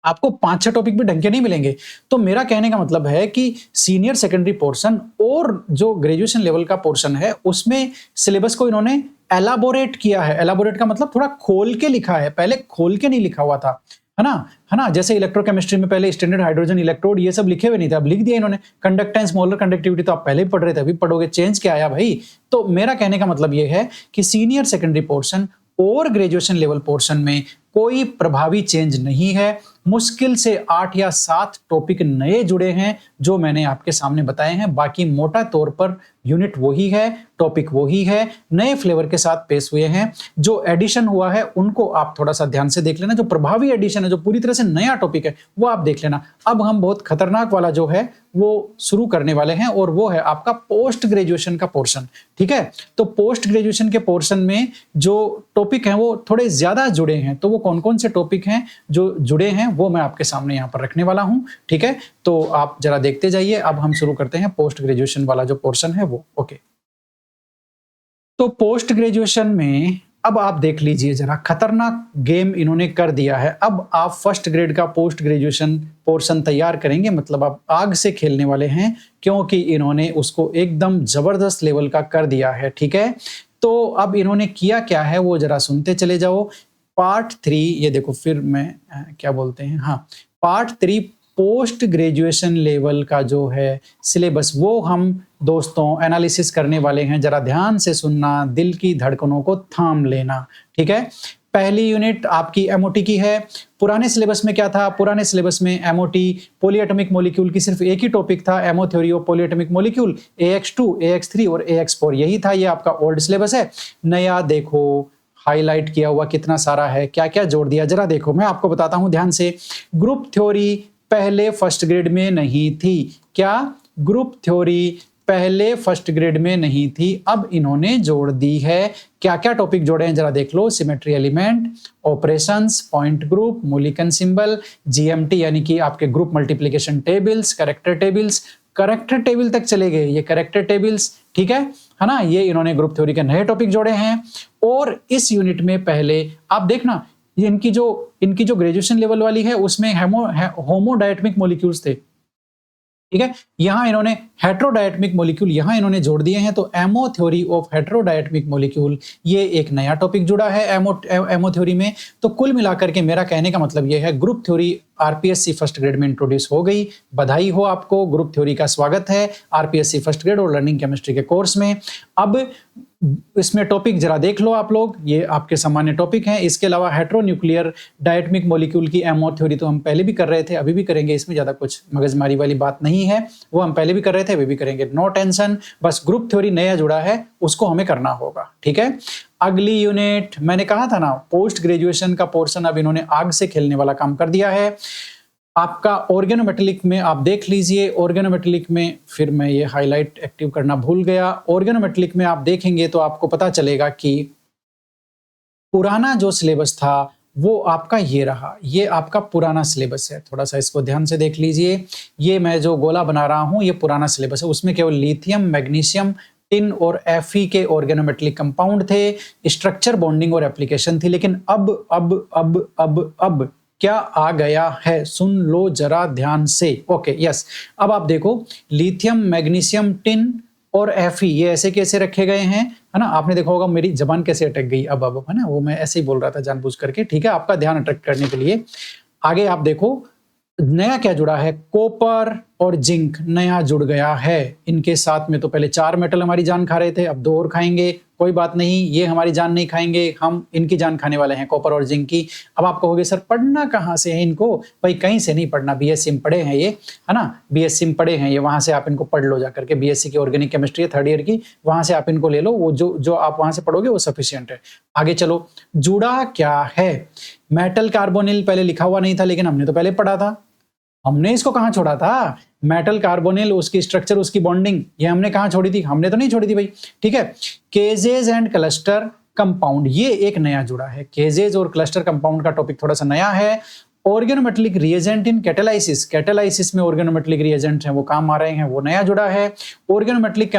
आपको 5-6 टॉपिक भी ढंग के नहीं मिलेंगे। तो मेरा कहने का मतलब है कि सीनियर सेकेंडरी पोर्शन और जो ग्रेजुएशन लेवल का पोर्शन है, उसमें सिलेबस को इन्होंने एलाबोरेट किया है। एलाबोरेट का मतलब थोड़ा खोल के लिखा है, पहले खोल के नहीं लिखा हुआ था, है ना? है ना? जैसे इलेक्ट्रोकेमिस्ट्री में पहले स्टैंडर्ड हाइड्रोजन इलेक्ट्रोड ये सब लिखे हुए नहीं थे, अब लिख दिया इन्होंने। कंडक्टेंस, मोलर कंडक्टिविटी तो आप पहले भी पढ़ रहे थे, अभी पढ़ोगे, चेंज क्या आया भाई? तो मेरा कहने का मतलब ये है कि सीनियर सेकेंडरी पोर्शन और ग्रेजुएशन लेवल पोर्शन में कोई प्रभावी चेंज नहीं है। मुश्किल से 8 या 7 टॉपिक नए जुड़े हैं जो मैंने आपके सामने बताए हैं, बाकी मोटा तौर पर यूनिट वही है, टॉपिक वही है, नए फ्लेवर के साथ पेश हुए हैं। जो एडिशन हुआ है उनको आप थोड़ा सा ध्यान से देख लेना, जो प्रभावी एडिशन है, जो पूरी तरह से नया टॉपिक है, वो आप देख लेना। अब हम बहुत खतरनाक वाला जो है वो शुरू करने वाले हैं, और वो है आपका पोस्ट ग्रेजुएशन का पोर्शन। ठीक है, तो पोस्ट ग्रेजुएशन के पोर्शन में जो टॉपिक हैं वो थोड़े ज्यादा जुड़े हैं। तो वो कौन कौन से टॉपिक हैं जो जुड़े हैं वो मैं आपके सामने यहाँ पर रखने वाला हूँ। ठीक है, तो आप जरा देखते जाइए। अब हम शुरू करते हैं पोस्ट ग्रेजुएशन वाला जो पोर्शन है वो। ओके, तो पोस्ट ग्रेजुएशन में अब आप देख लीजिए, जरा खतरनाक गेम इन्होंने कर दिया है। अब आप फर्स्ट ग्रेड का पोस्ट ग्रेजुएशन पोर्शन तैयार करेंगे, मतलब आप आग से खेलने वाले हैं, क्योंकि इन्होंने उसको एकदम जबरदस्त लेवल का कर दिया है। ठीक है, तो अब इन्होंने किया क्या है वो जरा सुनते चले जाओ। पार्ट 3, ये देखो, फिर मैं क्या बोलते हैं, हाँ, पार्ट 3 पोस्ट ग्रेजुएशन लेवल का जो है सिलेबस, वो हम दोस्तों एनालिसिस करने वाले हैं। जरा ध्यान से सुनना, दिल की धड़कनों को थाम लेना। ठीक है, पहली यूनिट आपकी एमओटी की है। पुराने सिलेबस में क्या था? पुराने सिलेबस में एमओटी पॉलीएटॉमिक मॉलिक्यूल की सिर्फ एक ही टॉपिक था, MO theory of polyatomic molecule, AX2, AX3 और AX4, यही था। ये आपका ओल्ड सिलेबस है। नया देखो, हाईलाइट किया हुआ कितना सारा है, क्या क्या जोड़ दिया, जरा देखो, मैं आपको बताता हूं ध्यान से। ग्रुप थ्योरी पहले फर्स्ट ग्रेड में नहीं थी। क्या? ग्रुप थ्योरी पहले फर्स्ट ग्रेड में नहीं थी, अब इन्होंने जोड़ दी है। क्या क्या टॉपिक जोड़े हैं जरा देख लो। Symmetry element, operations, point group, Mulliken symbol, GMT यानी कि आपके group multiplication tables, character tables, character table तक चले गए ये कैरेक्टर टेबल्स। ठीक है ना? ये इन्होंने ग्रुप थ्योरी के नए टॉपिक जोड़े हैं। और इस यूनिट में पहले आप देखना, इनकी जो ग्रेजुएशन लेवल वाली है उसमें होमोडायटमिक मॉलिक्यूल्स थे। ठीक है, यहां इन्होंने हेट्रोडायटमिक मॉलिक्यूल यहां इन्होंने जोड़ दिए हैं। तो एमओ थ्योरी ऑफ हेट्रोडायटमिक मॉलिक्यूल, ये एक नया टॉपिक जुड़ा है एमओ थ्योरी में। तो कुल मिलाकर के मेरा कहने का मतलब ये है, group theory RPSC first grade में इंट्रोड्यूस हो गई। बधाई हो आपको, ग्रुप थ्योरी का स्वागत है आरपीएससी फर्स्ट ग्रेड और लर्निंग केमिस्ट्री के कोर्स में। अब इसमें टॉपिक जरा देख लो आप लोग, ये आपके सामान्य टॉपिक हैं। इसके अलावा हेट्रोन्यूक्लियर डायटमिक मॉलिक्यूल की एमओ थ्योरी तो हम पहले भी कर रहे थे, अभी भी करेंगे, इसमें ज्यादा कुछ मगजमारी वाली बात नहीं है, वो हम पहले भी कर रहे थे, अभी भी करेंगे, नो टेंशन। बस ग्रुप थ्योरी नया जुड़ा है, उसको हमें करना होगा। ठीक है, अगली यूनिट मैंने कहा था ना, पोस्ट ग्रेजुएशन का पोर्शन अब इन्होंने आग से खेलने वाला काम कर दिया है। आपका ऑर्गेनोमेटेलिक में आप देख लीजिए, ऑर्गेनोमेटेलिक में, फिर मैं ये हाईलाइट एक्टिव करना भूल गया। ऑर्गेनोमेटेलिक में आप देखेंगे तो आपको पता चलेगा कि पुराना जो सिलेबस था वो आपका ये रहा, ये आपका पुराना सिलेबस है। थोड़ा सा इसको ध्यान से देख लीजिए, ये मैं जो गोला बना रहा हूं ये पुराना सिलेबस है। उसमें केवल लिथियम, मैग्नीशियम, टिन और Fe के ऑर्गेनोमेटेलिक कंपाउंड थे, स्ट्रक्चर, बॉन्डिंग और एप्लीकेशन थी। लेकिन अब क्या आ गया है, सुन लो जरा ध्यान से। ओके, यस, अब आप देखो, लिथियम, मैग्नीशियम, टिन और Fe ये ऐसे कैसे रखे गए हैं, है ना? आपने देखा होगा मेरी जबान कैसे अटक गई अब, है ना? वो मैं ऐसे ही बोल रहा था जानबूझ करके। ठीक है, आपका ध्यान अट्रैक्ट करने के लिए। आगे आप देखो, नया क्या जुड़ा है, कॉपर और जिंक नया जुड़ गया है। इनके साथ में तो पहले 4 मेटल हमारी जान खा रहे थे, अब 2 और खाएंगे, कोई बात नहीं, ये हमारी जान नहीं खाएंगे, हम इनकी जान खाने वाले हैं, कॉपर और जिंक की। अब आप कहोगे सर पढ़ना कहाँ से है इनको? भाई कहीं से नहीं पढ़ना, बीएससी में पढ़े हैं ये, है ना? बीएससी में पढ़े हैं ये, वहां से आप इनको पढ़ लो जाकर के। बीएससी की ऑर्गेनिक केमिस्ट्री है 3rd ईयर की, वहां से आप इनको ले लो, वो जो आप वहां से पढ़ोगे वो सफिशियंट है। आगे चलो, जुड़ा क्या है, मेटल कार्बोनिल पहले लिखा हुआ नहीं था, लेकिन हमने तो पहले पढ़ा था, हमने इसको कहां छोड़ा था? मेटल कार्बोनिल, उसकी स्ट्रक्चर, उसकी बॉन्डिंग, ये हमने कहां छोड़ी थी? हमने तो नहीं छोड़ी थी भाई। ठीक है, केजेज एंड क्लस्टर कंपाउंड, ये एक नया जुड़ा है। केजेज और क्लस्टर कंपाउंड का टॉपिक थोड़ा सा नया है। Organometallic reagent in catalysis, catalysis में ऑर्गेनोमेटेलिक रिएजेंट हैं वो काम आ रहे हैं, वो नया जुड़ा है। Organometallic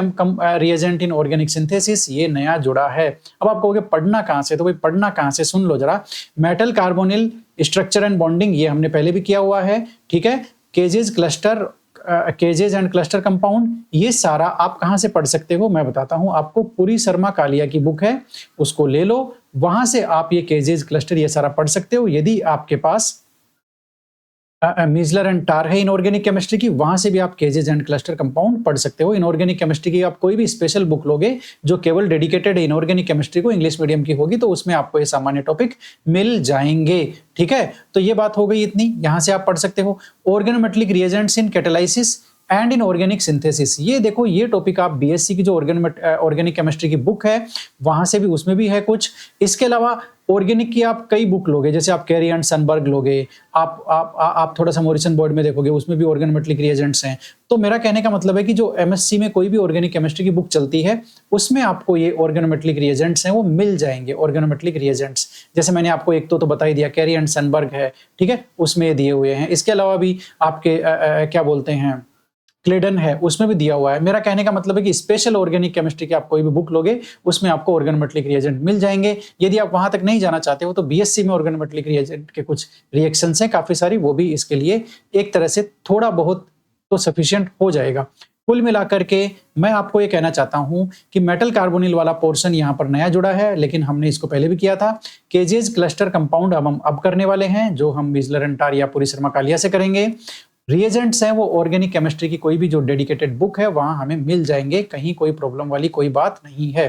reagent in organic synthesis, ये नया जुड़ा है। अब आप कहोगे पढ़ना कहाँ से, तो भाई पढ़ना कहाँ से, सुन लो जरा। Metal carbonyl structure and bonding, ये हमने पहले भी किया हुआ है, ठीक है। केजेस क्लस्टर, केजेस एंड क्लस्टर कंपाउंड, ये सारा आप कहाँ से पढ़ सकते हो मैं बताता हूँ आपको। पूरी शर्मा कालिया की बुक है, उसको ले लो, वहां से आप ये केजेस क्लस्टर ये सारा पढ़ सकते हो। यदि आपके पास मीजलर एंड टार है इनऑर्गेनिक केमिस्ट्री की, वहां से भी आप केजेस एंड क्लस्टर कंपाउंड पढ़ सकते हो। इनऑर्गेनिक केमिस्ट्री की आप कोई भी स्पेशल बुक लोगे जो केवल डेडिकेटेड है इनऑर्गेनिक केमिस्ट्री को, इंग्लिश मीडियम की होगी, तो उसमें आपको ये सामान्य टॉपिक मिल जाएंगे, ठीक है। तो ये बात हो गई इतनी, यहां से आप पढ़ सकते हो। Organometallic reagents in catalysis and in organic synthesis, ये देखो ये टॉपिक आप बीएससी की जो ऑर्गेनिक केमिस्ट्री की बुक है वहां से भी, उसमें भी है कुछ। इसके अलावा ऑर्गेनिक की आप कई बुक लोगे, जैसे आप कैरी एंड सनबर्ग लोगे, आप थोड़ा सा मॉरिसन बोर्ड में देखोगे, उसमें भी ऑर्गेनोमेटेलिक रिएजेंट्स हैं। तो मेरा कहने का मतलब है कि जो एमएससी में कोई भी ऑर्गेनिक केमिस्ट्री की बुक चलती है उसमें आपको ये ऑर्गेनोमेटेलिक रिएजेंट्स हैं वो मिल जाएंगे, ऑर्गेनोमेटेलिक रिएजेंट्स। जैसे मैंने आपको एक तो बता ही दिया, कैरी एंड सनबर्ग है, ठीक है, उसमें दिए हुए हैं। इसके अलावा भी आपके क्या बोलते हैं, क्लेडन है, उसमें भी दिया हुआ है। मेरा कहने का मतलब है कि स्पेशल ऑर्गेनिक केमिस्ट्री की आप कोई भी बुक लोगे उसमें आपको ऑर्गेनोमेटेलिक रिएजेंट मिल जाएंगे। यदि आप वहां तक नहीं जाना चाहते हो तो बीएससी में ऑर्गेनोमेटेलिक रिएजेंट के कुछ रिएक्शंस हैं काफी सारी, वो भी इसके लिए एक तरह से थोड़ा बहुत तो सफिशिएंट हो जाएगा। कुल मिलाकर के मैं आपको ये कहना चाहता हूं कि मेटल कार्बोनिल वाला पोर्शन यहां पर नया जुड़ा है, लेकिन हमने इसको पहले भी किया था। केजेस क्लस्टर कंपाउंड अब करने वाले हैं, जो हम मीजलर एंड टार या पूरी शर्मा कालिया से करेंगे। रिएजेंट्स हैं वो ऑर्गेनिक केमिस्ट्री की कोई भी जो डेडिकेटेड बुक है वहां हमें मिल जाएंगे, कहीं कोई प्रॉब्लम वाली कोई बात नहीं है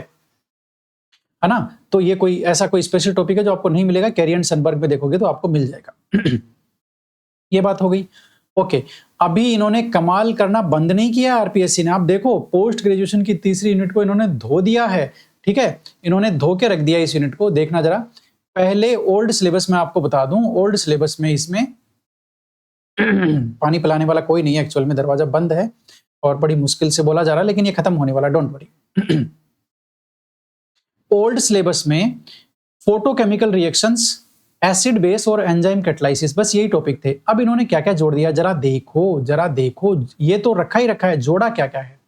ना। तो ये कोई ऐसा कोई स्पेशल टॉपिक है जो आपको नहीं मिलेगा, कैरी एंड सनबर्ग में देखोगे तो आपको मिल जाएगा। ये बात हो गई, ओके। अभी इन्होंने कमाल करना बंद नहीं किया आरपीएससी ने, आप देखो पोस्ट ग्रेजुएशन की तीसरी यूनिट को इन्होंने धो दिया है, ठीक है, इन्होंने धो के रख दिया इस यूनिट को। देखना जरा, पहले ओल्ड सिलेबस में आपको बता दूं, ओल्ड सिलेबस में इसमें पानी पिलाने वाला कोई नहीं है, एक्चुअल में दरवाजा बंद है और बड़ी मुश्किल से बोला जा रहा है, लेकिन ये खत्म होने वाला, डोंट वरी। ओल्ड सिलेबस में फोटोकेमिकल रिएक्शंस, एसिड बेस और एंजाइम कैटालाइसिस, बस यही टॉपिक थे। अब इन्होंने क्या क्या जोड़ दिया, जरा देखो, ये तो रखा ही रखा है, जोड़ा क्या क्या है।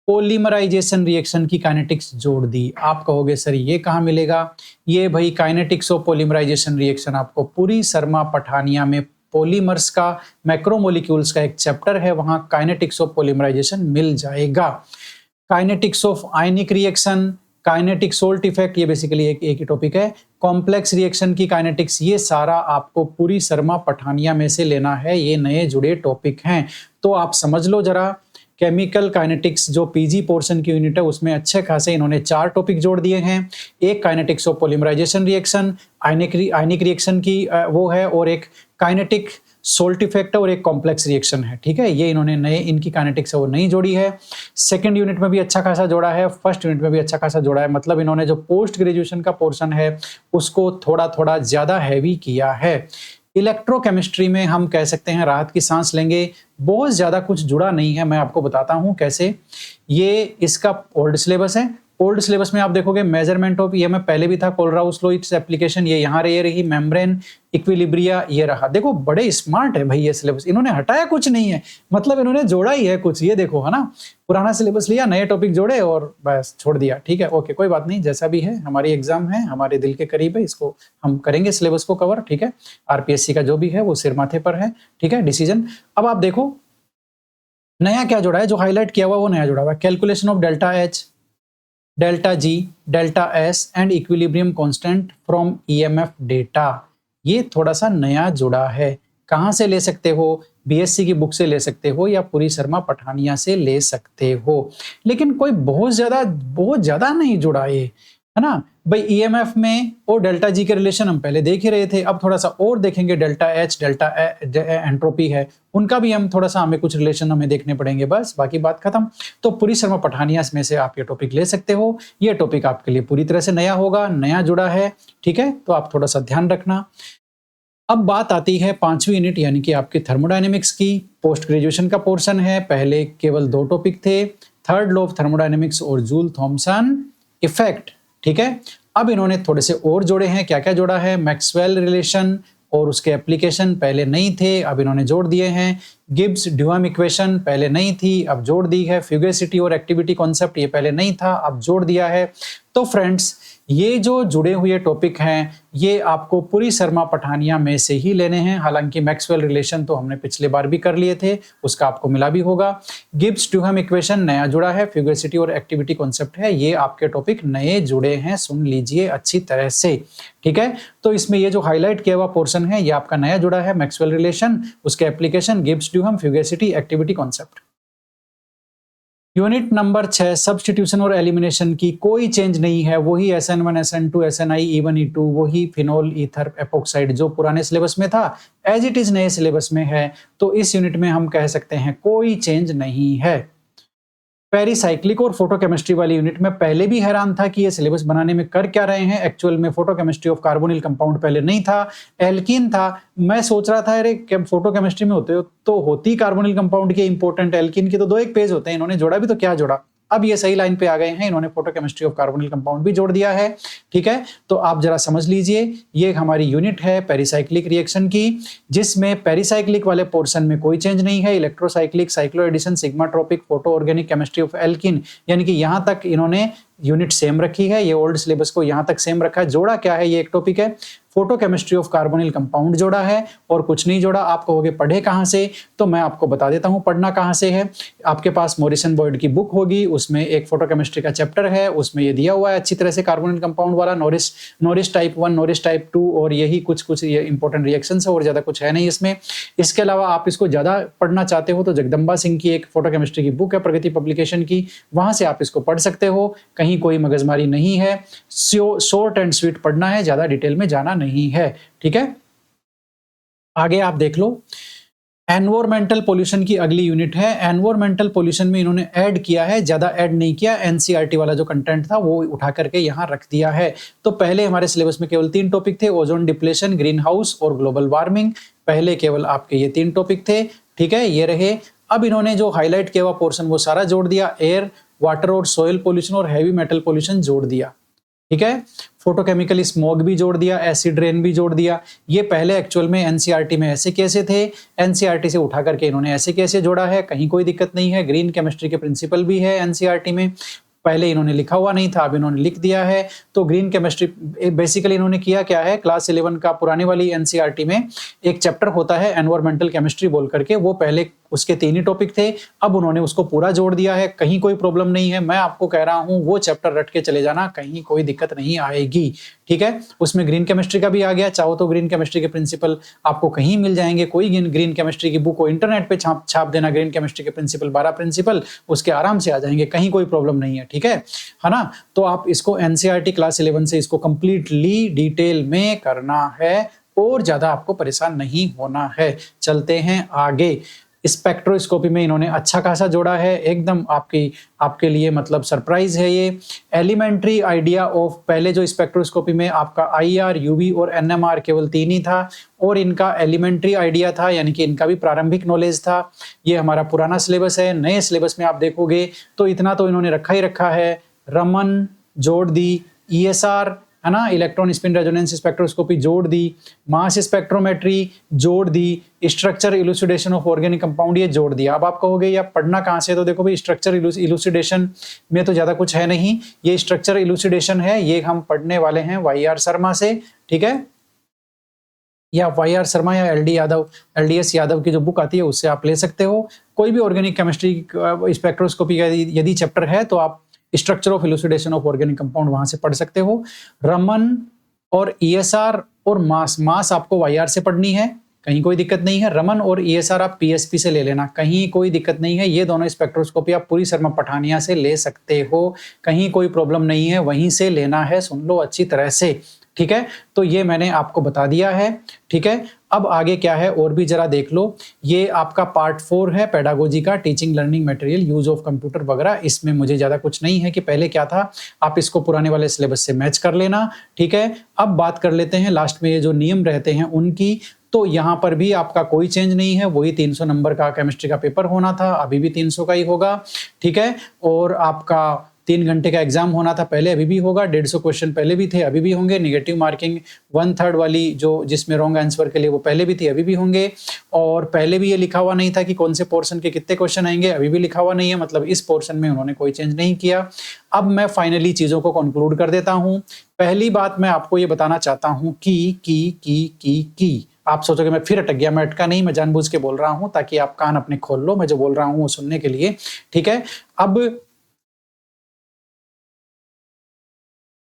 पॉलीमराइजेशन रिएक्शन की काइनेटिक्स जोड़ दी। आप कहोगे सर ये कहाँ मिलेगा, ये भाई काइनेटिक्स ऑफ पॉलीमराइजेशन रिएक्शन आपको पूरी शर्मा पठानिया में पॉलीमर्स का, मैक्रोमोलिक्यूल्स का एक चैप्टर है, वहां काइनेटिक्स ऑफ पॉलीमराइजेशन मिल जाएगा। Kinetics of ionic reaction, kinetic salt effect, ये बेसिकली एक ही टॉपिक है। कॉम्प्लेक्स रिएक्शन की काइनेटिक्स, ये सारा आपको पूरी शर्मा पठानिया में से लेना है, ये नए जुड़े टॉपिक हैं। तो आप समझ लो जरा, केमिकल काइनेटिक्स जो पीजी पोर्शन की यूनिट है उसमें अच्छे खासे इन्होंने 4 टॉपिक जोड़ दिए हैं। एक kinetics of polymerization reaction, ionic reaction की वो है, और एक काइनेटिक सोल्ट इफेक्ट और एक कॉम्प्लेक्स रिएक्शन है, ठीक है। ये इन्होंने नए इनकी काइनेटिक्स है वो नहीं जोड़ी है। सेकंड यूनिट में भी अच्छा खासा जोड़ा है, फर्स्ट यूनिट में भी अच्छा खासा जोड़ा है, मतलब इन्होंने जो पोस्ट ग्रेजुएशन का पोर्शन है उसको थोड़ा थोड़ा ज्यादा हैवी किया है। इलेक्ट्रोकेमिस्ट्री में हम कह सकते हैं राहत की सांस लेंगे, बहुत ज्यादा कुछ जुड़ा नहीं है, मैं आपको बताता हूं कैसे। ये इसका ओल्ड सिलेबस है, ओल्ड सिलेबस में आप देखोगे मेजरमेंट ऑफ, ये मैं पहले भी था, कोलराउस लॉ इट्स एप्लीकेशन, ये यहाँ रही, मेम्ब्रेन इक्विलिब्रिया ये रहा। देखो बड़े स्मार्ट है भाई ये सिलेबस, इन्होंने हटाया कुछ नहीं है, मतलब इन्होंने जोड़ा ही है कुछ, ये देखो है ना। पुराना सिलेबस लिया, नए टॉपिक जोड़े और बस छोड़ दिया, ठीक है, ओके कोई बात नहीं, जैसा भी है हमारी एग्जाम है, हमारे दिल के करीब है, इसको हम करेंगे सिलेबस को कवर, ठीक है। आरपीएससी का जो भी है वो सिर माथे पर है, ठीक है, डिसीजन। अब आप देखो नया क्या जोड़ा है, जो हाईलाइट किया हुआ वो नया जुड़ा हुआ है। Calculation of delta H, delta G, delta S and equilibrium constant from EMF data, ये थोड़ा सा नया जुड़ा है। कहाँ से ले सकते हो, बीएससी की बुक से ले सकते हो या पूरी शर्मा पठानिया से ले सकते हो, लेकिन कोई बहुत ज्यादा नहीं जुड़ा ये, है ना भाई। ईएमएफ में और डेल्टा जी के रिलेशन हम पहले देख ही रहे थे, अब थोड़ा सा और देखेंगे। डेल्टा एच, डेल्टा एंट्रोपी है, उनका भी हम थोड़ा सा, हमें कुछ रिलेशन हमें देखने पड़ेंगे, बस बाकी बात खत्म। तो पूरी शर्मा पठानिया में से आप ये टॉपिक ले सकते हो, ये टॉपिक आपके लिए पूरी तरह से नया होगा, नया जुड़ा है, ठीक है, तो आप थोड़ा सा ध्यान रखना। अब बात आती है 5वीं यूनिट यानी कि आपकी थर्मोडायनेमिक्स की, पोस्ट ग्रेजुएशन का पोर्शन है। पहले केवल 2 टॉपिक थे, थर्ड लॉ ऑफ थर्मोडायनेमिक्स और जूल थॉमसन इफेक्ट, ठीक है। अब इन्होंने थोड़े से और जोड़े हैं, क्या क्या जोड़ा है, मैक्सवेल रिलेशन और उसके एप्लीकेशन पहले नहीं थे, अब इन्होंने जोड़ दिए हैं। गिब्स ड्यूहम इक्वेशन पहले नहीं थी, अब जोड़ दी है। फ्यूगेसिटी और एक्टिविटी कॉन्सेप्ट ये पहले नहीं था, अब जोड़ दिया है। तो फ्रेंड्स, ये जो जुड़े हुए टॉपिक हैं ये आपको पूरी शर्मा पठानिया में से ही लेने हैं। हालांकि मैक्सवेल रिलेशन तो हमने पिछले बार भी कर लिए थे, उसका आपको मिला भी होगा। गिब्स ड्यूहम इक्वेशन नया जुड़ा है, फ्यूगेसिटी और एक्टिविटी कॉन्सेप्ट है, ये आपके टॉपिक नए जुड़े हैं, सुन लीजिए अच्छी तरह से, ठीक है। तो इसमें ये जो हाईलाइट किया हुआ पोर्शन है ये आपका नया जुड़ा है, मैक्सवेल रिलेशन, उसके application, Gibbs Duhem, fugacity, activity concept. Unit number 6 substitution और एलिमिनेशन की कोई चेंज नहीं है, वही SN1 SN2 SNI E1 E2 वही फिनोल ईथर एपोक्साइड जो पुराने सिलेबस में था एज इट इज नए सिलेबस में है। तो इस यूनिट में हम कह सकते हैं कोई चेंज नहीं है। पेरिसाइक्लिक और फोटोकेमिस्ट्री वाली यूनिट में पहले भी हैरान था कि ये सिलेबस बनाने में कर क्या रहे हैं। एक्चुअल में फोटोकेमिस्ट्री ऑफ कार्बोनिल कंपाउंड पहले नहीं था, एल्कीन था। मैं सोच रहा था अरे फोटोकेमिस्ट्री में होते हो तो होती कार्बोनिल कंपाउंड के इंपॉर्टेंट, एल्कीन के तो 2-1 पेज होते हैं, इन्होंने जोड़ा भी तो क्या जोड़ा। अब ये सही लाइन पे आ गए हैं, इन्होंने फोटोकेमिस्ट्री ऑफ कार्बोनिल कंपाउंड भी जोड़ दिया है, ठीक है। तो आप जरा समझ लीजिए, ये हमारी यूनिट है पेरिसाइक्लिक रिएक्शन की, जिसमें पेरिसाइक्लिक वाले पोर्शन में कोई चेंज नहीं है। Electrocyclic, cyclo addition, sigmatropic, photo organic chemistry of alkene, यानी कि यहां तक इन्होंने यूनिट सेम रखी है। ये ओल्ड सिलेबस को यहां तक सेम रखा है। जोड़ा क्या है, ये एक टॉपिक है फोटोकेमिस्ट्री ऑफ कार्बोनिल कंपाउंड जोड़ा है और कुछ नहीं जोड़ा। आप कहोगे पढ़े कहां से, तो मैं आपको बता देता हूं पढ़ना कहां से है। आपके पास मॉरिसन बॉयड की बुक होगी, उसमें एक फोटोकेमिस्ट्री का चैप्टर है, उसमें ये दिया हुआ है अच्छी तरह से कार्बोनिल कंपाउंड वाला, नॉरिस टाइप 1, नॉरिस टाइप 2 और यही कुछ ये इंपॉर्टेंट रिएक्शंस है और ज्यादा कुछ है नहीं इसमें। इसके अलावा आप इसको ज्यादा पढ़ना चाहते हो तो जगदम्बा सिंह की एक फोटोकेमिस्ट्री की बुक है प्रगति पब्लिकेशन की, वहां से आप इसको पढ़ सकते हो। कहीं कोई मगजमारी नहीं है, शॉर्ट एंड स्वीट पढ़ना है, ज्यादा डिटेल में जाना नहीं है, ठीक है। आगे आप देख लो, एनवायरमेंटल पोल्यूशन की अगली यूनिट है। एनवायरमेंटल पोल्यूशन में इन्होंने ऐड किया है, ज्यादा ऐड नहीं किया, एनसीईआरटी वाला जो कंटेंट था वो उठा करके यहां रख दिया है। तो पहले हमारे सिलेबस में केवल 3 टॉपिक थे, ओजोन डिप्लेशन, ग्रीन हाउस और ग्लोबल वार्मिंग। पहले केवल आपके ये 3 टॉपिक थे, ठीक है, ये रहे। अब इन्होंने जो हाईलाइट किया हुआ पोर्शन वो सारा जोड़ दिया, एयर, वाटर और सॉइल पोल्यूशन और हैवी मेटल पोल्यूशन जोड़ दिया, ठीक है। फोटोकेमिकल स्मॉग भी जोड़ दिया, एसिड रेन भी जोड़ दिया। ये पहले एक्चुअल में एनसीईआरटी में ऐसे कैसे थे, एनसीईआरटी से उठा करके इन्होंने ऐसे कैसे जोड़ा है, कहीं कोई दिक्कत नहीं है। ग्रीन केमिस्ट्री के प्रिंसिपल भी है एनसीईआरटी में, पहले इन्होंने लिखा हुआ नहीं था, अब इन्होंने लिख दिया है। तो ग्रीन केमिस्ट्री बेसिकली इन्होंने किया क्या है, क्लास 11 का पुरानी वाली एनसीईआरटी में एक चैप्टर होता है एनवायरमेंटल केमिस्ट्री बोल करके, वो पहले उसके 3 ही टॉपिक थे, अब उन्होंने उसको पूरा जोड़ दिया है। कहीं कोई प्रॉब्लम नहीं है, मैं आपको कह रहा हूं वो चैप्टर रट के चले जाना, कहीं कोई दिक्कत नहीं आएगी, ठीक है। उसमें ग्रीन केमिस्ट्री का भी आ गया, चाहो तो ग्रीन केमिस्ट्री के प्रिंसिपल आपको कहीं मिल जाएंगे, कोई ग्रीन केमिस्ट्री की बुक को इंटरनेट पे छाप देना, ग्रीन केमिस्ट्री के प्रिंसिपल 12 प्रिंसिपल, उसके आराम से आ जाएंगे, कहीं कोई प्रॉब्लम नहीं है, ठीक है ना। तो आप इसको एनसीईआरटी क्लास 11 से इसको कंप्लीटली डिटेल में करना है और ज्यादा आपको परेशान नहीं होना है। चलते हैं आगे। स्पेक्ट्रोस्कोपी में इन्होंने अच्छा खासा जोड़ा है, एकदम आपके लिए मतलब सरप्राइज है ये। एलिमेंट्री आइडिया ऑफ, पहले जो स्पेक्ट्रोस्कोपी में आपका IR, UV और NMR केवल 3 ही था और इनका एलिमेंट्री आइडिया था, यानी कि इनका भी प्रारंभिक नॉलेज था। ये हमारा पुराना सिलेबस है, नए सिलेबस में आप देखोगे तो इतना तो इन्होंने रखा ही रखा है। रमन जोड़ दी, ESR है ना, इलेक्ट्रॉन स्पिन रेजोनेंस स्पेक्ट्रोस्कोपी जोड़ दी, मास स्पेक्ट्रोमेट्री जोड़ दी, स्ट्रक्चर इलुसिडेशन ऑफ ऑर्गेनिक कंपाउंड ये जोड़ दिया। अब आप कहोगे या पढ़ना कहां से, तो देखो भाई स्ट्रक्चर इलुसिडेशन में तो ज्यादा कुछ है नहीं, ये स्ट्रक्चर इलुसिडेशन है, ये हम पढ़ने वाले हैं YR शर्मा से, ठीक है, या YR शर्मा या LDS यादव की जो बुक आती है उससे आप ले सकते हो। कोई भी ऑर्गेनिक केमिस्ट्री स्पेक्ट्रोस्कोपी का यदि चैप्टर है तो आप structure of elucidation of organic compound वहां से पढ़ सकते हो। रमन और ESR और मास आपको YR से पढ़नी है, कहीं कोई दिक्कत नहीं है। रमन और ESR आप PSP से ले लेना, कहीं कोई दिक्कत नहीं है। ये दोनों स्पेक्ट्रोस्कोपी आप पूरी शर्मा पठानिया से ले सकते हो, कहीं कोई प्रॉब्लम नहीं है, वहीं से लेना है, सुन लो अच्छी तरह से, ठीक है। तो ये मैंने आपको बता दिया है, ठीक है। अब आगे क्या है और भी जरा देख लो। ये आपका पार्ट 4 है पेडागोजी का, teaching learning material, use of computer वगैरह। इसमें मुझे ज्यादा कुछ नहीं है कि पहले क्या था, आप इसको पुराने वाले सिलेबस से मैच कर लेना, ठीक है। अब बात कर लेते हैं लास्ट में ये जो नियम रहते हैं उनकी। तो यहाँ पर भी आपका कोई चेंज नहीं है, वही 300 नंबर का केमिस्ट्री का पेपर होना था, अभी भी 300 का ही होगा, ठीक है। और आपका 3 घंटे का एग्जाम होना था पहले, अभी भी होगा, 150 क्वेश्चन पहले भी थे, अभी भी होंगे, नेगेटिव मार्किंग 1/3 वाली जो जिसमें रॉन्ग आंसर के लिए वो पहले भी थी, अभी भी होंगे, और पहले भी ये लिखा हुआ नहीं था कि कौन से पोर्शन के कितने क्वेश्चन आएंगे, अभी भी लिखा हुआ नहीं है, मतलब इस पोर्शन में उन्होंने कोई चेंज नहीं किया। अब मैं फाइनली चीजों को कंक्लूड कर देता हूं। पहली बात मैं आपको ये बताना चाहता हूं कि आप सोचोगे मैं फिर अटक गया, मैं अटका नहीं, मैं जानबूझ के बोल रहा हूं ताकि आप कान अपने खोल लो, मैं जो बोल रहा हूं वो सुनने के लिए, ठीक है। अब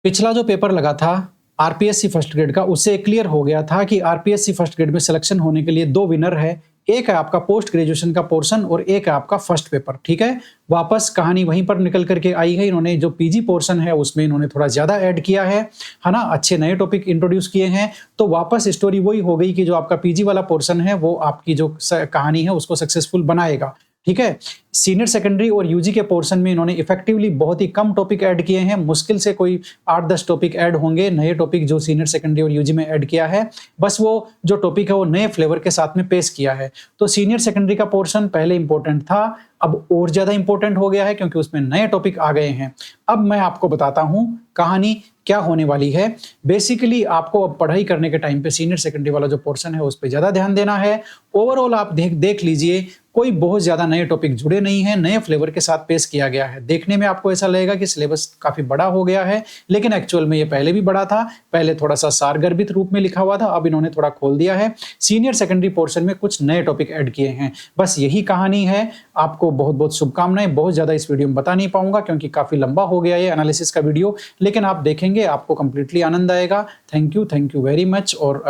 पिछला जो पेपर लगा था आरपीएससी फर्स्ट ग्रेड का, उससे क्लियर हो गया था कि आरपीएससी फर्स्ट ग्रेड में सिलेक्शन होने के लिए 2 विनर है, एक है आपका पोस्ट ग्रेजुएशन का पोर्शन और एक है आपका फर्स्ट पेपर, ठीक है। वापस कहानी वहीं पर निकल करके आई है, इन्होंने जो पीजी पोर्शन है उसमें इन्होंने थोड़ा ज्यादा ऐड किया है ना, अच्छे नए टॉपिक इंट्रोड्यूस किए हैं, तो वापस स्टोरी वही हो गई कि जो आपका पीजी वाला पोर्शन है वो आपकी जो कहानी है उसको सक्सेसफुल बनाएगा, ठीक है। सीनियर सेकेंडरी और यूजी के पोर्शन में इन्होंने इफेक्टिवली बहुत ही कम टॉपिक ऐड किए हैं, मुश्किल से कोई 8-10 टॉपिक ऐड होंगे, नए टॉपिक जो सीनियर सेकेंडरी और यूजी में ऐड किया है, बस वो जो टॉपिक है वो नए फ्लेवर के साथ में पेश किया है। तो सीनियर सेकेंडरी का पोर्शन पहले इंपॉर्टेंट था, अब और ज्यादा इंपॉर्टेंट हो गया है क्योंकि उसमें नए टॉपिक आ गए हैं। अब मैं आपको बताता हूं कहानी क्या होने वाली है। बेसिकली आपको अब पढ़ाई करने के टाइम पे सीनियर सेकेंडरी वाला जो पोर्शन है उस पर ज्यादा ध्यान देना है। ओवरऑल आप देख लीजिए, कोई बहुत ज्यादा नए टॉपिक जुड़े नहीं है, नए फ्लेवर के साथ पेश किया गया है। देखने में आपको ऐसा लगेगा कि सिलेबस काफी बड़ा हो गया है, लेकिन एक्चुअल में ये पहले भी बड़ा था, पहले थोड़ा सा सारगर्भित रूप में लिखा हुआ था, अब इन्होंने थोड़ा खोल दिया है। सीनियर सेकेंडरी पोर्शन में कुछ नए टॉपिक ऐड किए हैं, बस यही कहानी है। आपको बहुत बहुत शुभकामनाएं। बहुत ज्यादा इस वीडियो में बता नहीं पाऊंगा क्योंकि काफी लंबा हो गया ये एनालिसिस का वीडियो, लेकिन आप देखेंगे आपको कंप्लीटली आनंद आएगा। Thank you very much. और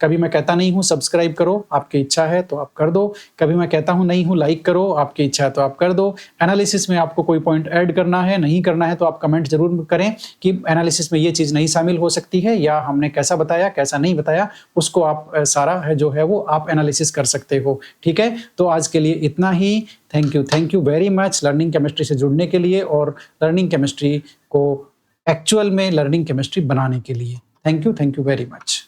कभी मैं कहता नहीं हूं सब्सक्राइब करो, आपकी इच्छा है तो आप कर दो, कभी मैं कहता हूं नहीं हूं लाइक करो, आपकी इच्छा है तो आप कर दो। एनालिसिस में आपको कोई पॉइंट ऐड करना है, नहीं करना है, तो आप कमेंट जरूर करें कि एनालिसिस में ये चीज नहीं शामिल हो सकती है, या हमने कैसा बताया कैसा नहीं बताया, उसको आप सारा है जो है वो आप एनालिसिस कर सकते हो, ठीक है। तो आज के लिए इतना ही। Thank you very much learning chemistry से जुड़ने के लिए और लर्निंग केमिस्ट्री को एक्चुअल में लर्निंग केमिस्ट्री बनाने के लिए। Thank you very much.